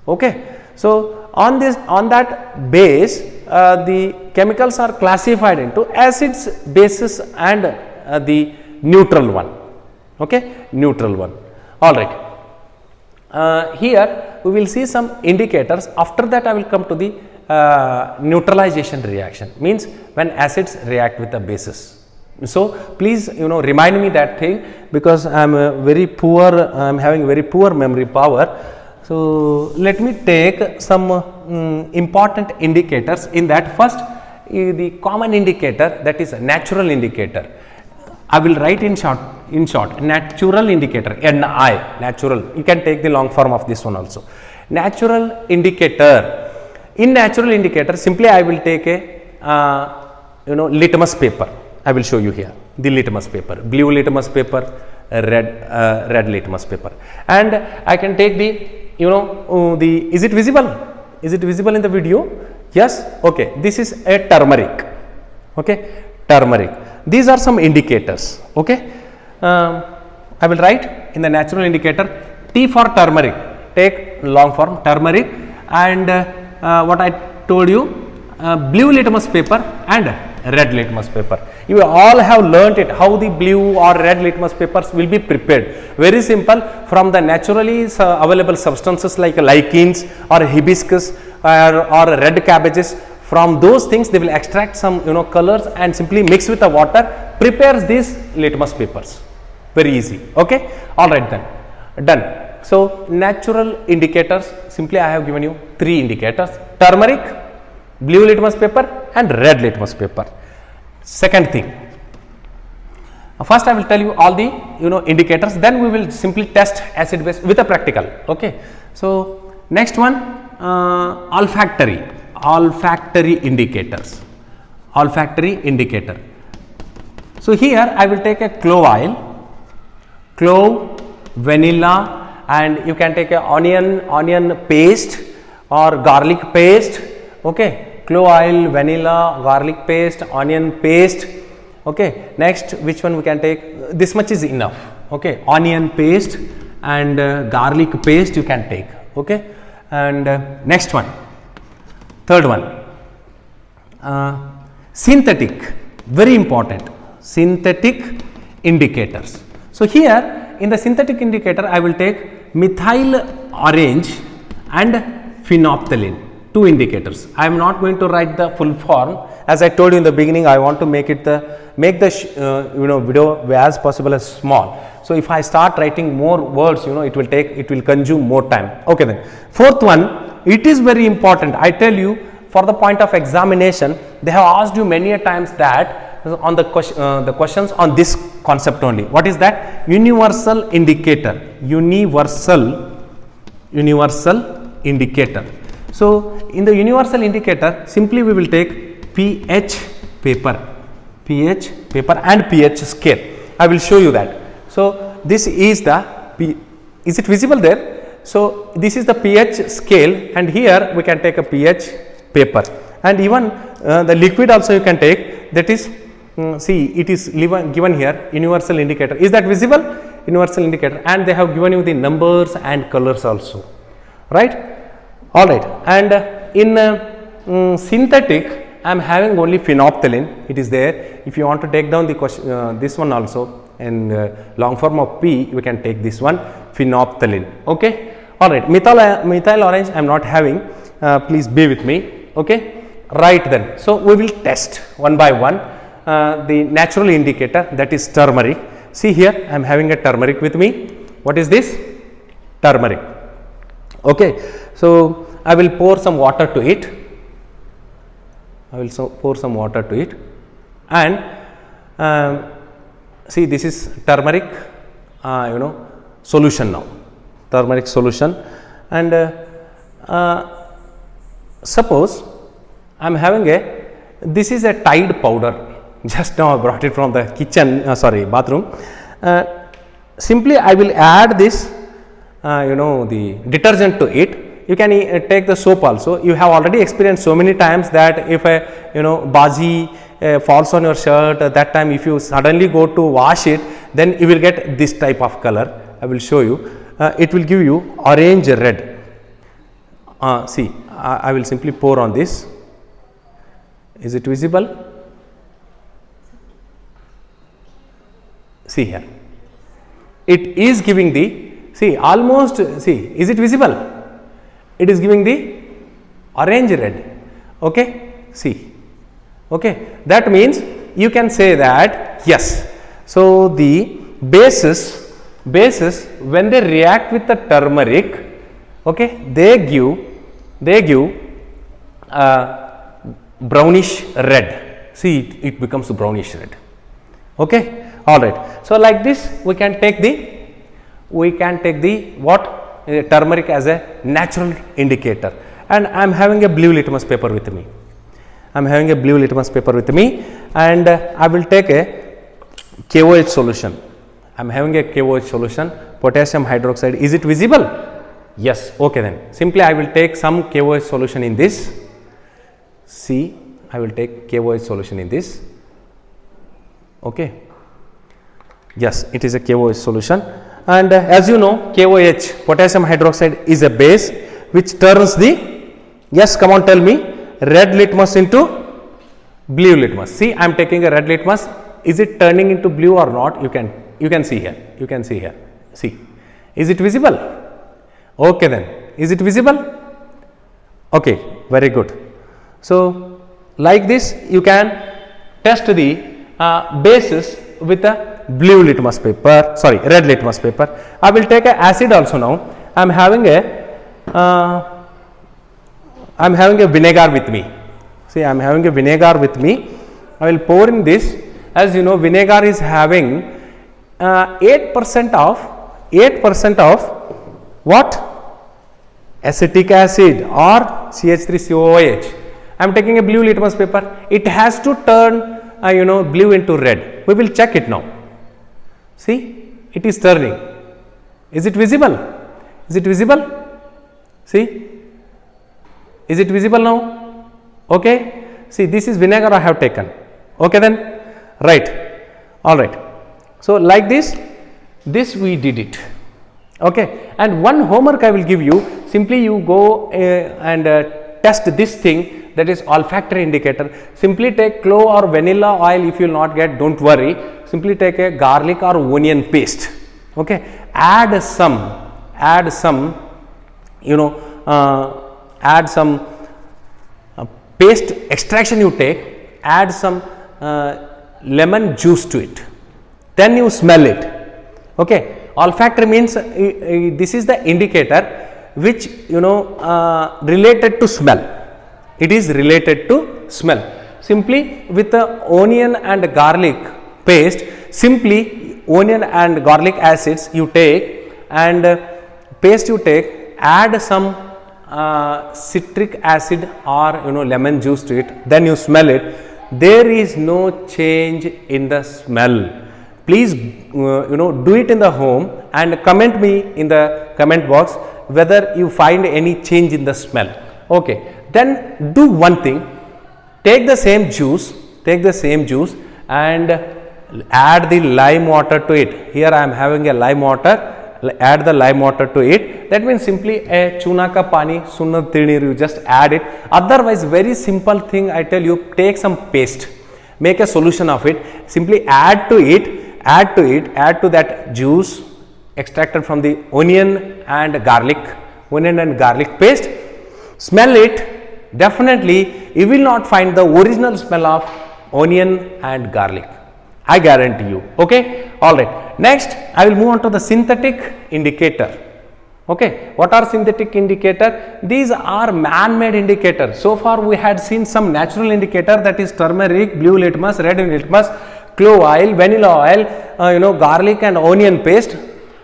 Okay. So on that base, the chemicals are classified into acids, bases, and the neutral one. Okay, neutral one. All right. Here we will see some indicators. After that I will come to the neutralization reaction, means when acids react with the bases. So please remind me that thing, because I am very poor, I am having very poor memory power. So let me take some important indicators. In that, first the common indicator, that is natural indicator. I will write in short natural indicator, NI, natural. You can take the long form of this one also. Natural indicator. In natural indicator, simply I will take a litmus paper. I will show you here the litmus paper, blue litmus paper, red litmus paper, and I can take the is it visible? Is it visible in the video? Yes. Okay. This is a turmeric. Okay, turmeric. These are some indicators. Okay. I will write in the natural indicator T for turmeric. Take long form turmeric, and what I told you, blue litmus paper and red litmus paper. You all have learnt it, how the blue or red litmus papers will be prepared. Very simple, from the naturally available substances like lichens or hibiscus or red cabbages. From those things they will extract some colors and simply mix with the water, prepares these litmus papers. Very easy. Okay, all right then, done. So natural indicators, simply I have given you 3 indicators: turmeric, blue litmus paper and red litmus paper. Second thing, first I will tell you all the indicators, then we will simply test acid base with a practical. Okay, so next one, olfactory indicators. Olfactory indicator. So here I will take a clove vanilla, and you can take a onion paste or garlic paste. Okay, clove oil, vanilla, garlic paste, onion paste. Okay, next which one we can take? This much is enough. Okay, onion paste and garlic paste you can take. Okay, and next one, third one, synthetic, very important, synthetic indicators. So here in the synthetic indicator I will take methyl orange and phenolphthalein, 2 indicators. I am not going to write the full form, as I told you in the beginning. I want to make the video as possible as small. So if I start writing more words, it will consume more time. Okay then, fourth one, it is very important. I tell you, for the point of examination, they have asked you many a times that on the questions on this concept only. What is that? Universal indicator. Universal indicator. So in the universal indicator, simply we will take pH paper and pH scale. I will show you that. So this is the is it visible there? So this is the pH scale, and here we can take a pH paper, and even the liquid also you can take. That is, see, it is given here, universal indicator. Is that visible? Universal indicator, and they have given you the numbers and colors also, right? All right, and in synthetic I am having only phenolphthalein. It is there. If you want to take down the question, this one also, in long form of P, we can take this one, phenolphthalein. Okay, all right. Methyl orange I am not having. Please be with me. Okay, right then. So we will test one by one. The natural indicator, that is turmeric. See here, I am having a turmeric with me. What is this? Turmeric. Okay, so I will pour some water to it. And see, this is turmeric solution now, turmeric solution, and suppose I am having this is a Tide powder. Just now I brought it from the kitchen, bathroom. Simply I will add this the detergent to it. You can take the soap also. You have already experienced so many times that if a baji falls on your shirt, that time if you suddenly go to wash it, then you will get this type of color. I will show you. It will give you orange red. See, I will simply pour on this. Is it visible? See here. It is giving the, see, almost, see, is it visible? It is giving the orange red. Okay, see. Okay, that means you can say that yes. So the bases when they react with the turmeric, okay, they give brownish red. See, it becomes brownish red. Okay, all right. So like this, we can take the turmeric as a natural indicator. And I am having a blue litmus paper with me. and I will take a KOH solution. I am having a KOH solution, potassium hydroxide. Is it visible? Yes. Okay then. Simply I will take some KOH solution in this. See, I will take KOH solution in this. Okay. Yes, it is a KOH solution. And as you know, KOH, potassium hydroxide, is a base which turns the, yes, come on, tell me, red litmus into blue litmus. See, I am taking a red litmus. Is it turning into blue or not? You can see here. You can see here. See, is it visible? Okay, then is it visible? Okay, very good. So like this, you can test the bases with a blue litmus paper. Sorry, red litmus paper. I will take a acid also now. I am having a vinegar with me. See, I am having a vinegar with me. I will pour in this. As you know, vinegar is having 8% of what? Acetic acid or CH3COOH. I am taking a blue litmus paper. It has to turn blue into red. We will check it now. See, it is turning. Is it visible? Is it visible? See, is it visible now? Okay. See, this is vinegar I have taken. Okay then, right. All right. So like this we did it. Okay. And one homework I will give you. Simply you go and test this thing, that is olfactory indicator. Simply take clove or vanilla oil. If you will not get, don't worry. Simply take a garlic or onion paste. Okay. Add some paste extraction you take, add some lemon juice to it, then you smell it. Okay. Olfactory means this is the indicator which related to smell. It is related to smell. Simply with the onion and garlic paste, simply onion and garlic acids you take and paste you take, add some citric acid or lemon juice to it, then you smell it. There is no change in the smell. Please do it in the home and comment me in the comment box whether you find any change in the smell. Okay, then do one thing, take the same juice and add the lime water to it. Here I am having a lime water, add the lime water to it. That means simply a chuna ka pani sunna tirnir, you just add it. Otherwise, very simple thing I tell you, take some paste, make a solution of it, simply add to that juice extracted from the onion and garlic paste, smell it. Definitely you will not find the original smell of onion and garlic, I guarantee you. Okay. All right. Next I will move on to the synthetic indicator. Okay. What are synthetic indicator? These are man-made indicators. So far we had seen some natural indicator, that is turmeric, blue litmus, red litmus, clove oil, vanilla oil, garlic and onion paste.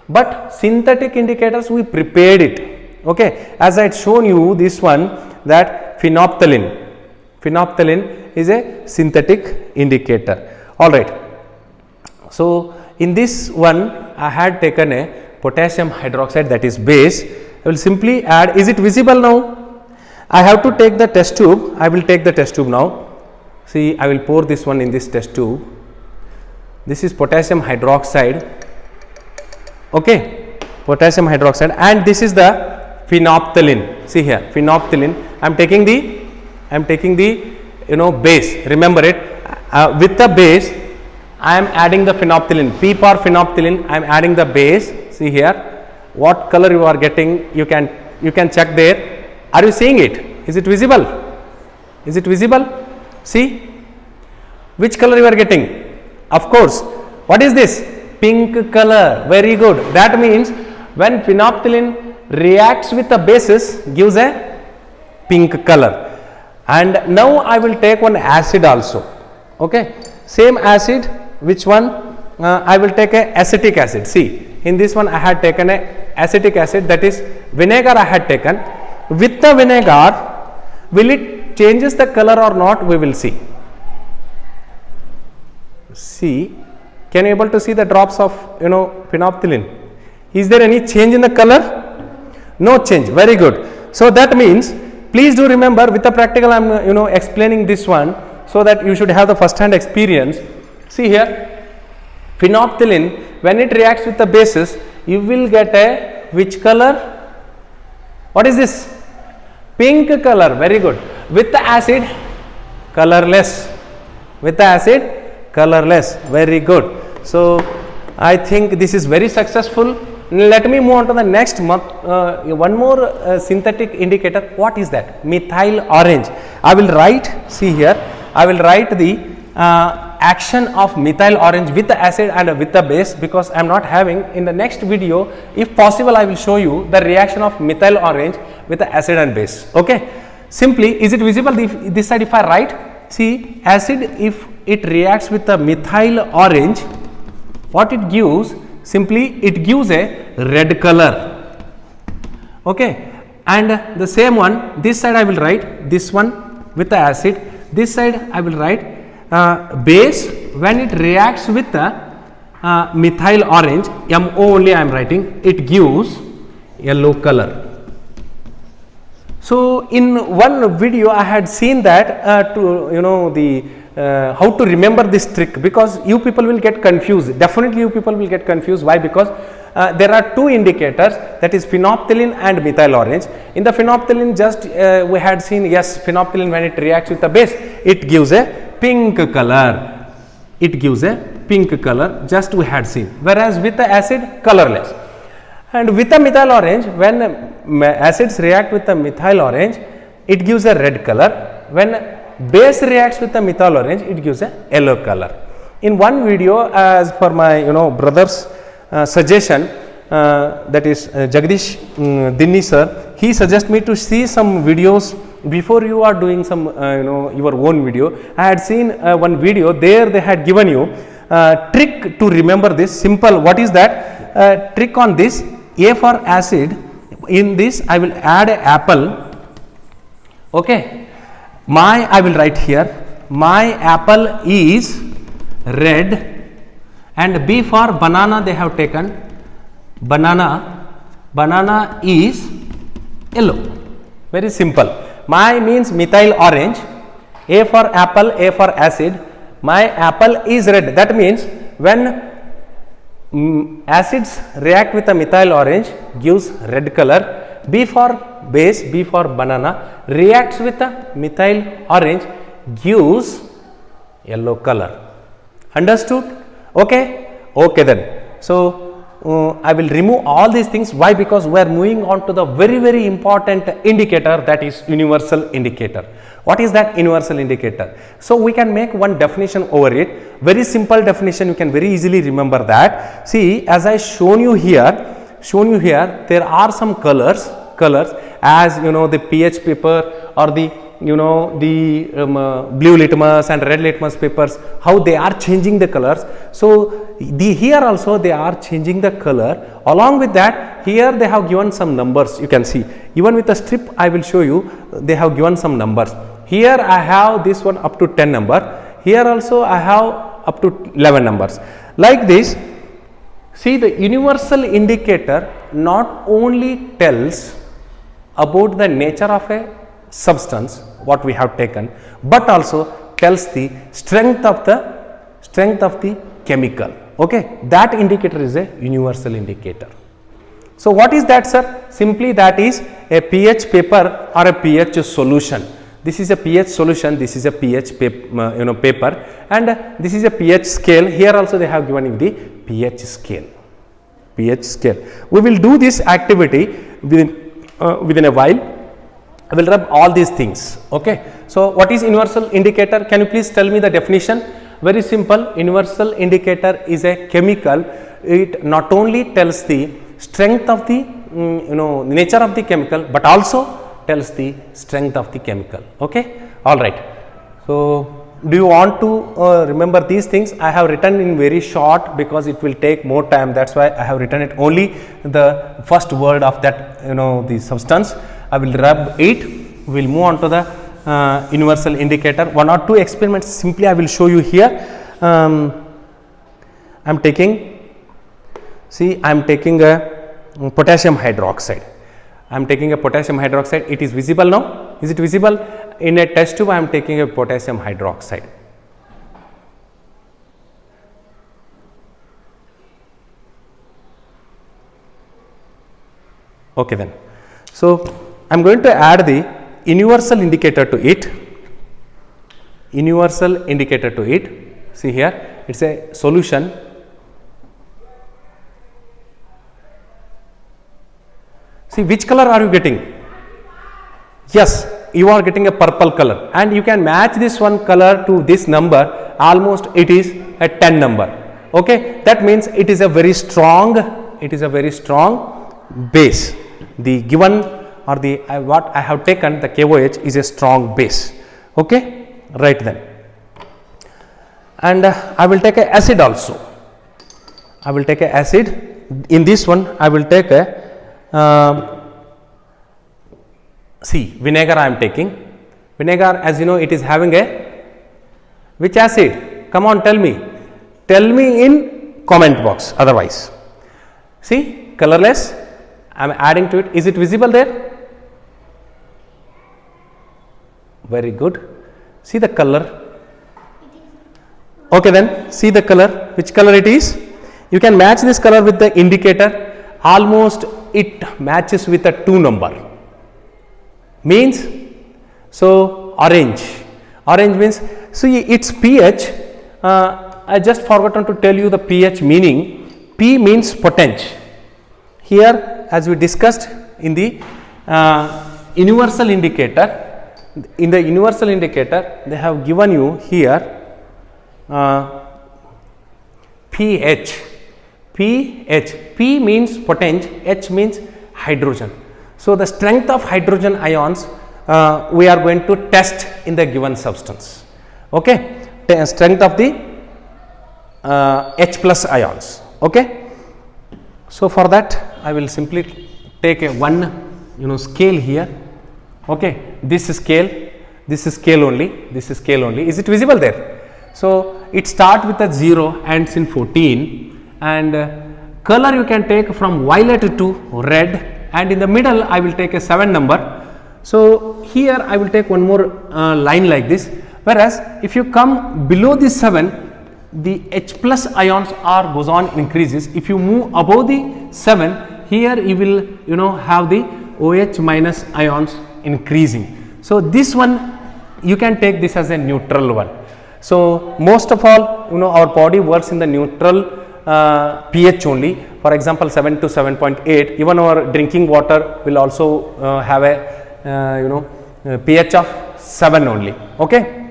But synthetic indicators we prepared it. Okay, as I had shown you this one, that phenolphthalein is a synthetic indicator. All right. So in this one I had taken a potassium hydroxide, that is base. I will simply add. Is it visible now? I have to take the test tube. I will take the test tube now. See, I will pour this one in this test tube. This is potassium hydroxide. Okay, potassium hydroxide, and this is the phenolphthalein. See here, phenolphthalein. I am taking the base. Remember it. With the base, I am adding the phenolphthalein. P for phenolphthalein. I am adding the base. See here, what color you are getting. You can check there. Are you seeing it? Is it visible? Is it visible? See, which color you are getting? Of course. What is this? Pink color. Very good. That means when phenolphthalein reacts with the bases, gives a pink color. And now I will take one acid also. Okay, same acid. Which one? I will take a acetic acid. See, in this one I had taken a acetic acid, that is vinegar I had taken. With the vinegar, will it changes the color or not? We will see. See, can you able to see the drops of phenolphthalein? Is there any change in the color? No change. Very good. So that means, please do remember, with the practical I am explaining this one, so that you should have the first hand experience. See here, phenolphthalein, when it reacts with the bases, you will get a which color? What is this? Pink color. Very good. with the acid colorless, with the acid colorless. Very good. So I think this is very successful. Let me move on to the next one more synthetic indicator. What is that? Methyl orange. I will write, see here, I will write the action of methyl orange with the acid and with the base, because I am not having. In the next video, if possible, I will show you the reaction of methyl orange with the acid and base. Okay. Simply, is it visible this side if I write? See, acid, if it reacts with the methyl orange, what it gives? Simply it gives a red color. Okay. And the same one, this side I will write this one with the acid, this side I will write base. When it reacts with the methyl orange, MO only I am writing, it gives yellow color. So in one video I had seen that how to remember this trick, because you people will get confused. Definitely you people will get confused. Why? Because there are two indicators, that is phenolphthalein and methyl orange. In the phenolphthalein, just we had seen, yes, phenolphthalein when it reacts with the base, it gives a pink color. It gives a pink color, just we had seen. Whereas with the acid, colorless. And with the methyl orange, when acids react with the methyl orange, it gives a red color. When base reacts with the methyl orange, it gives a yellow color. In one video, as per my brother's suggestion, that is Jagdish Dinni sir, he suggests me to see some videos before you are doing some your own video. I had seen one video, there they had given you trick to remember this. Simple. What is that trick on this? A for acid, in this I will add a apple. Okay. I will write here, my apple is red, and B for banana they have taken, banana is yellow. Very simple. My means methyl orange, A for apple, A for acid, my apple is red. That means when acids react with the methyl orange, gives red color. B for base, B for banana, reacts with the methyl orange, gives yellow color. Understood? Okay? Okay then. So I will remove all these things. Why? Because we are moving on to the very, very important indicator, that is universal indicator. What is that universal indicator? So we can make one definition over it. Very simple definition, you can very easily remember that. See, as I shown you here, there are some colors as the pH paper or the blue litmus and red litmus papers, how they are changing the colors. So here also they are changing the color. Along with that, here they have given some numbers. You can see, even with the strip I will show you, they have given some numbers. Here I have this one up to 10 number, here also I have up to 11 numbers. Like this, see, the universal indicator not only tells about the nature of a substance what we have taken, but also tells the strength of the chemical. Okay, that indicator is a universal indicator. So what is that, sir? Simply that is a pH paper or a pH solution. This is a pH solution, this is a pH paper, and this is a pH scale. Here also they have given you the pH scale. pH scale. We will do this activity within a while. I will rub all these things. Okay. So what is universal indicator? Can you please tell me the definition? Very simple. Universal indicator is a chemical. It not only tells the strength of the nature of the chemical, but also tells the strength of the chemical. Okay. All right. So do you want to remember these things? I have written in very short because it will take more time. That's why I have written it only the first word of that the substance. I will rub it. We will move on to the universal indicator. One or two experiments simply I will show you here. I am taking a potassium hydroxide. I am taking a potassium hydroxide. It is visible now. Is it visible? In a test tube, I am taking a potassium hydroxide. Okay then. So I am going to add the universal indicator to it. Universal indicator to it. See here, it's a solution. See, which color are you getting? Yes, you are getting a purple color, and you can match this one color to this number. Almost it is a 10 number. Okay, that means it is a very strong. It is a very strong base. The given or the what I have taken, the KOH is a strong base. Okay, right then. And I will take a acid also. I will take a acid. In this one, I will take a see, vinegar I am taking. Vinegar, as you know, it is having a which acid? Come on, tell me. Tell me in comment box. Otherwise, see, colorless. I am adding to it. Is it visible there? Very good. See the color. Okay, then see the color. Which color it is? You can match this color with the indicator. Almost it matches with a 2 number. Means, so orange. Orange means, see its pH. I just forgotten to tell you the pH meaning. P means potential. Here, as we discussed in the universal indicator, they have given you here pH. P means potential, H means hydrogen. So, the strength of hydrogen ions we are going to test in the given substance. Okay, strength of the H plus ions. Okay. So, for that I will simply take a one scale here. Okay, this is scale only, is it visible there? So, it starts with a 0, ends in 14, and color you can take from violet to red, and in the middle I will take a 7 number. So, here I will take one more line like this, whereas if you come below this 7, the H plus ions are goes on increases. If you move above the 7, here you will have the OH minus ions increasing. So, this one you can take this as a neutral one. So, most of all our body works in the neutral pH only. For example, 7 to 7.8, even our drinking water will also have a pH of 7 only. Okay,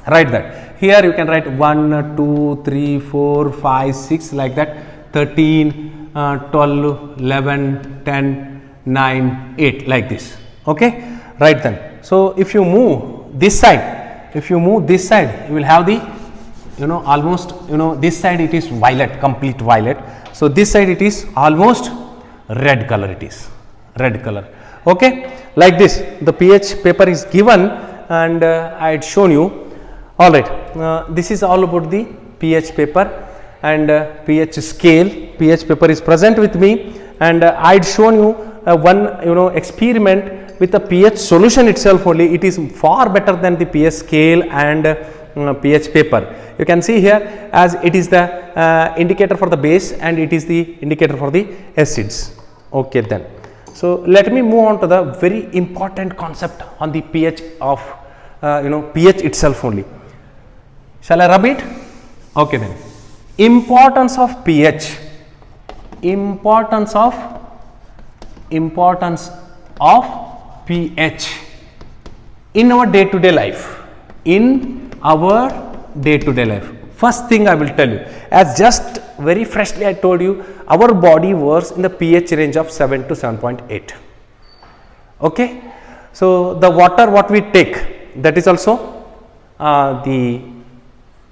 write that. Here you can write 1, 2, 3, 4, 5, 6 like that, 13, 12, 11, 10, 9, 8 like this. Okay, right then. So, if you move this side, you will have the almost this side it is violet, complete violet. So, this side it is almost red color, it is red color. Okay, like this the pH paper is given, and I had shown you. All right, this is all about the pH paper and pH scale. pH paper is present with me, and I had shown you one experiment with the pH solution itself only. It is far better than the pH scale and pH paper. You can see here, as it is the indicator for the base and it is the indicator for the acids. Okay, then. So, let me move on to the very important concept on the pH of pH itself only. Shall I rub it? Okay, then. Importance of pH. Importance of pH in our day to day life. In our day to day life. First thing I will tell you, as just very freshly I told you, our body works in the pH range of 7 to 7.8. Okay. So, the water what we take, that is also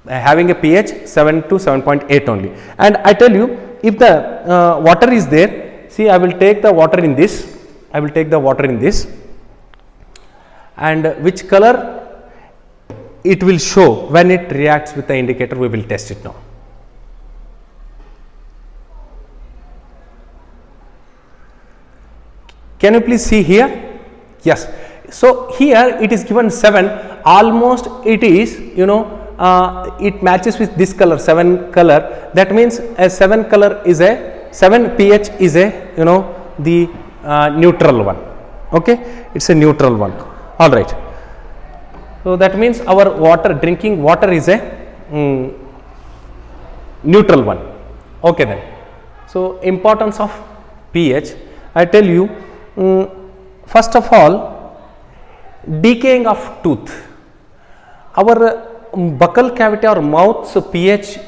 having a pH 7 to 7.8 only. And I tell you, if the water is there, see I will take the water in this, and which color it will show when it reacts with the indicator. We will test it now. Can you please see here? Yes. So, here it is given 7, almost it is it matches with this color, 7 color. That means a 7 color is a 7 pH is a the neutral one. Okay, it's a neutral one. All right. So that means our water, drinking water is a neutral one. Okay then. So importance of pH, I tell you, first of all, decaying of tooth. Our buccal cavity or mouth's pH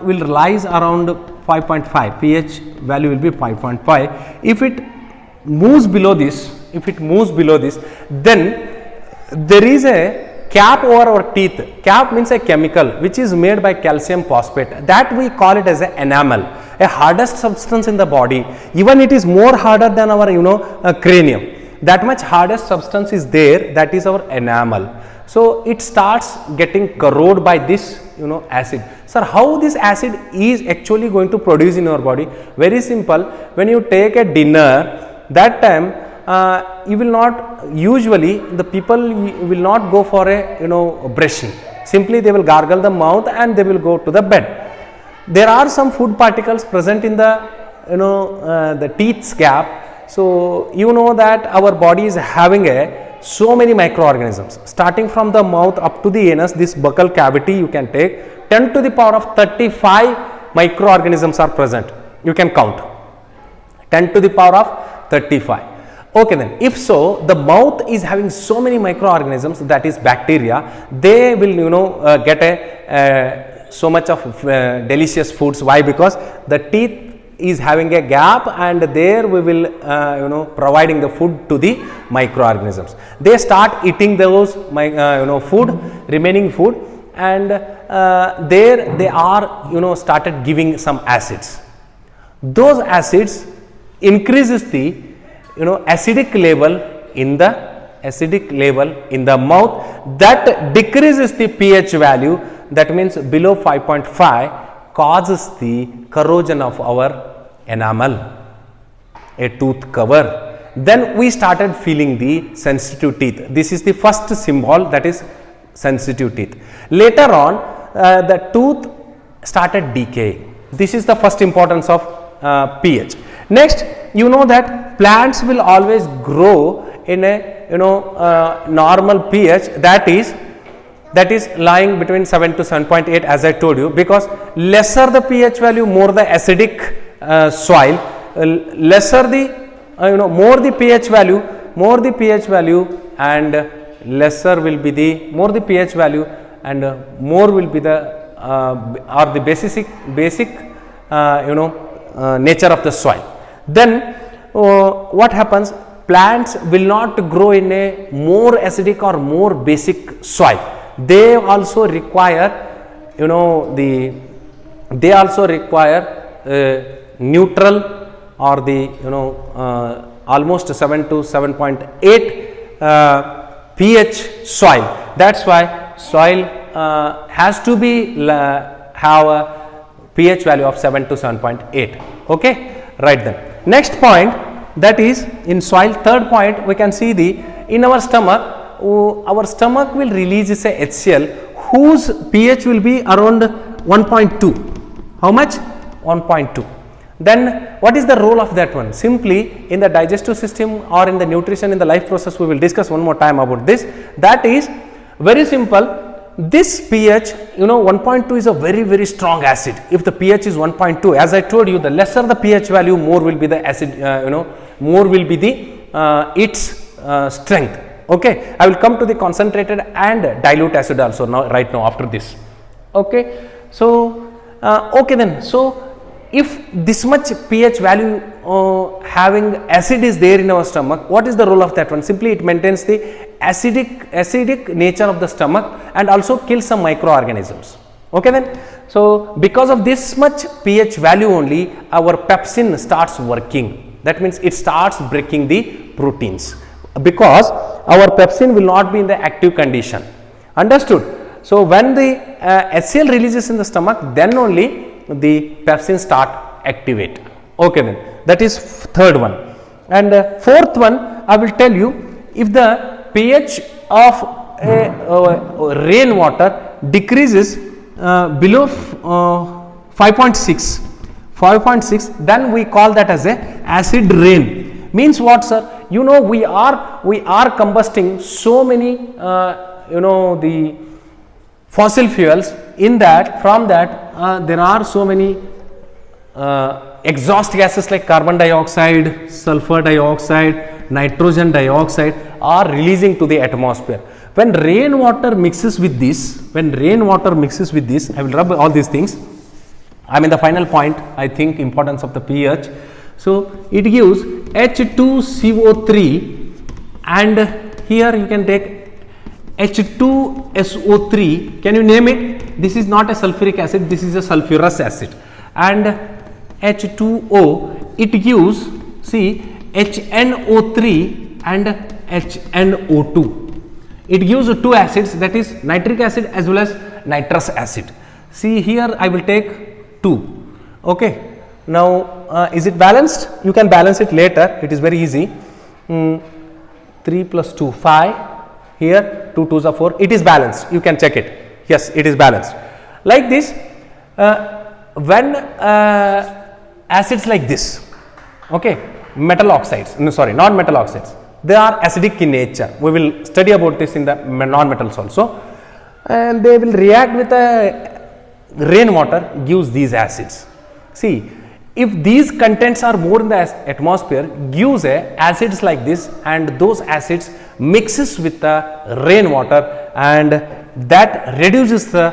will rise around 5.5, pH value will be 5.5. If it moves below this, then there is a cap over our teeth. Cap means a chemical which is made by calcium phosphate, that we call it as a enamel, a hardest substance in the body. Even it is more harder than our cranium. That much hardest substance is there, that is our enamel. So it starts getting corroded by this acid. Sir, how this acid is actually going to produce in our body? Very simple. When you take a dinner, that time you will not, usually the people will not go for a brushing. Simply they will gargle the mouth and they will go to the bed. There are some food particles present in the the teeth's gap. So you know that our body is having so many microorganisms. Starting from the mouth up to the anus, this buccal cavity you can take 10 to the power of 35 microorganisms are present. You can count 10 to the power of 35. Okay then, if so, the mouth is having so many microorganisms, that is bacteria, they will get so much of delicious foods. Why? Because the teeth is having a gap and there we will providing the food to the microorganisms. They start eating those remaining food, and there they are started giving some acids. Those acids increases the acidic level in the mouth, that decreases the pH value, that means below 5.5, causes the corrosion of our enamel, a tooth cover. Then we started feeling the sensitive teeth. This is the first symbol, that is sensitive teeth. Later on the tooth started decaying. This is the first importance of pH. Next, you know that plants will always grow in a normal pH, that is lying between 7 to 7.8, as I told you, because lesser the pH value, more the acidic soil, lesser the more the pH value, and lesser will be the more the pH value, and more will be the or the basic nature of the soil. Then what happens? Plants will not grow in a more acidic or more basic soil. They also require neutral or the almost 7 to 7.8 pH soil. That's why soil has to be have a pH value of 7 to 7.8. Okay, right then. Next point, that is in soil. Third point, we can see in our stomach. Our stomach will release a HCl whose pH will be around 1.2. How much? 1.2. Then what is the role of that one? Simply in the digestive system or in the nutrition, in the life process, we will discuss one more time about this. That is very simple. This pH 1.2 is a very strong acid. If the pH is 1.2, as I told you, the lesser the pH value, more will be the acid, more will be the its strength. Okay, I will come to the concentrated and dilute acid also right now after this. Okay, so okay then, so if this much pH value having acid is there in our stomach, what is the role of that one? Simply it maintains the acidic nature of the stomach and also kills some microorganisms. Okay then, so because of this much pH value only, our pepsin starts working. That means it starts breaking the proteins, because our pepsin will not be in the active condition. Understood? So when the HCl releases in the stomach, then only the pepsin start activate. Okay then, that is third one. And fourth one, I will tell you, if the pH of rainwater decreases below 5.6, then we call that as a acid rain. Means what, sir? you know, we are combusting so many you know, the fossil fuels. In that, from that there are so many exhaust gases like carbon dioxide, sulfur dioxide, nitrogen dioxide are releasing to the atmosphere. When rainwater mixes with this, I will rub all these things. I mean the final point, I think, importance of the pH. So it gives H2CO3, and here you can take H2SO3. Can you name it? This is not a sulfuric acid, this is a sulfurous acid. And H2O, it gives, see, HNO3 and HNO2. It gives two acids, that is nitric acid as well as nitrous acid. See here I will take 2. Okay. Now is it balanced? You can balance it later, it is very easy. 3 plus 2, 5. Here 2 2s are 4. It is balanced. You can check it. Yes, it is balanced. Like this, when acids like this, okay, metal oxides, no sorry, non-metal oxides, they are acidic in nature. We will study about this in the non-metals also, and they will react with rainwater, gives these acids. See, if these contents are more in the atmosphere, gives acids like this, and those acids mixes with the rainwater, and that reduces the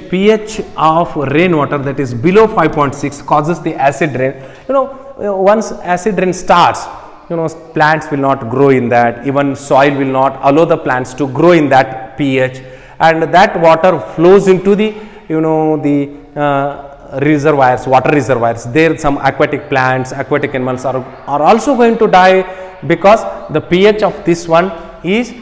pH of rainwater, that is below 5.6, causes the acid rain. You know, once acid rain starts, you know, plants will not grow in that, even soil will not allow the plants to grow in that pH, and that water flows into the, you know, the reservoirs, water reservoirs. There some aquatic plants, aquatic animals are also going to die because the pH of this one is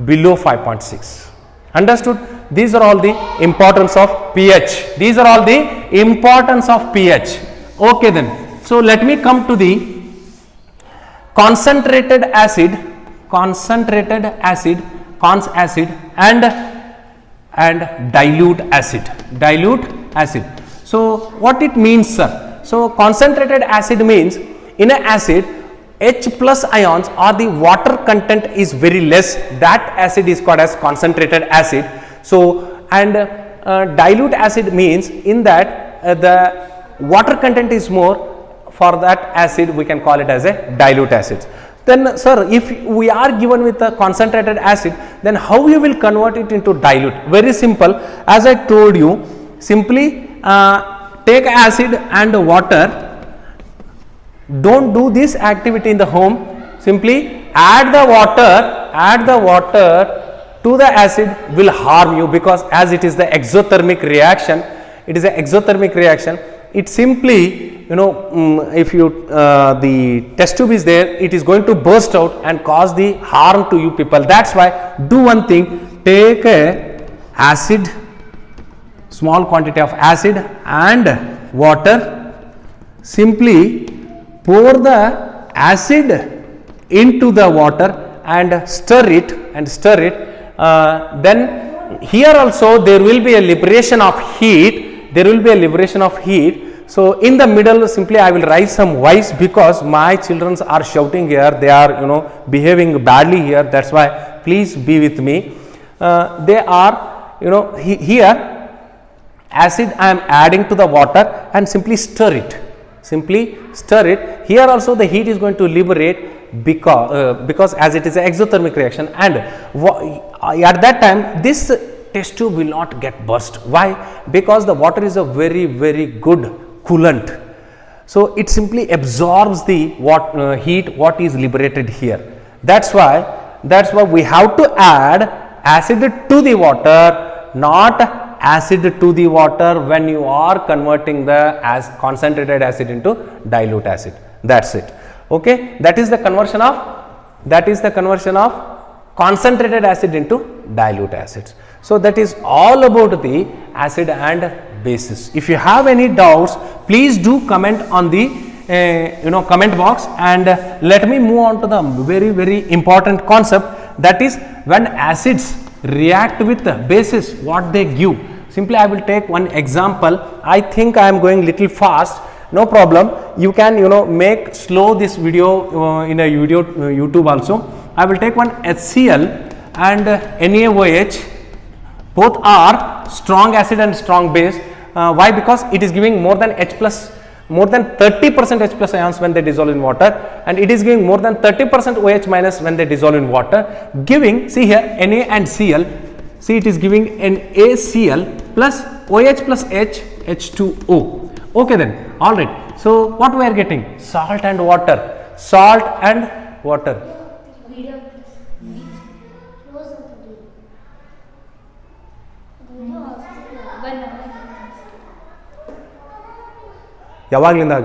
below 5.6. Understood? These are all the importance of pH. These are all the importance of pH. Okay then. So let me come to the concentrated acid, cons acid and dilute acid. So what it means, sir? So concentrated acid means in an acid H plus ions or the water content is very less, that acid is called as concentrated acid. So and dilute acid means in that the water content is more, for that acid we can call it as a dilute acid. Then sir, if we are given with a concentrated acid, then how you will convert it into dilute? Very simple, as I told you, simply take acid and water. Don't do this activity in the home. Simply add the water to the acid will harm you, because as it is the exothermic reaction, it simply, you know, if you the test tube is there, it is going to burst out and cause the harm to you people. That's why do one thing, take a acid, small quantity of acid and water, simply pour the acid into the water and stir it, then here also there will be a liberation of heat, So in the middle, simply I will write some Y's, because my children are shouting here, they are, you know, behaving badly here, that's why please be with me. They are, you know, here acid I am adding to the water and simply stir it. Here also the heat is going to liberate, because as it is an exothermic reaction, and at that time this test tube will not get burst. Why? Because the water is a very, very good coolant. So it simply absorbs the heat what is liberated here. That's why we have to add acid to the water, not acid to the water when you are converting the concentrated acid into dilute acid. That's it. Okay, that is the conversion of concentrated acid into dilute acids. So that is all about the acid and bases. If you have any doubts, please do comment on the comment box, and let me move on to the very, very important concept, that is when acids react with bases, what they give. Simply I will take one example. I think I am going little fast. no problem. You can make slow this video in a YouTube also. I will take one HCl and NaOH. Both are strong acid and strong base. Why? Because it is giving more than 30% H plus ions when they dissolve in water, and it is giving more than 30% OH minus when they dissolve in water, giving, see here, Na and Cl, see it is giving NaCl plus OH plus H, H2O. Okay then, alright. So what we are getting? Salt and water. Salt and water. ಯಾವಾಗಲಿಂದ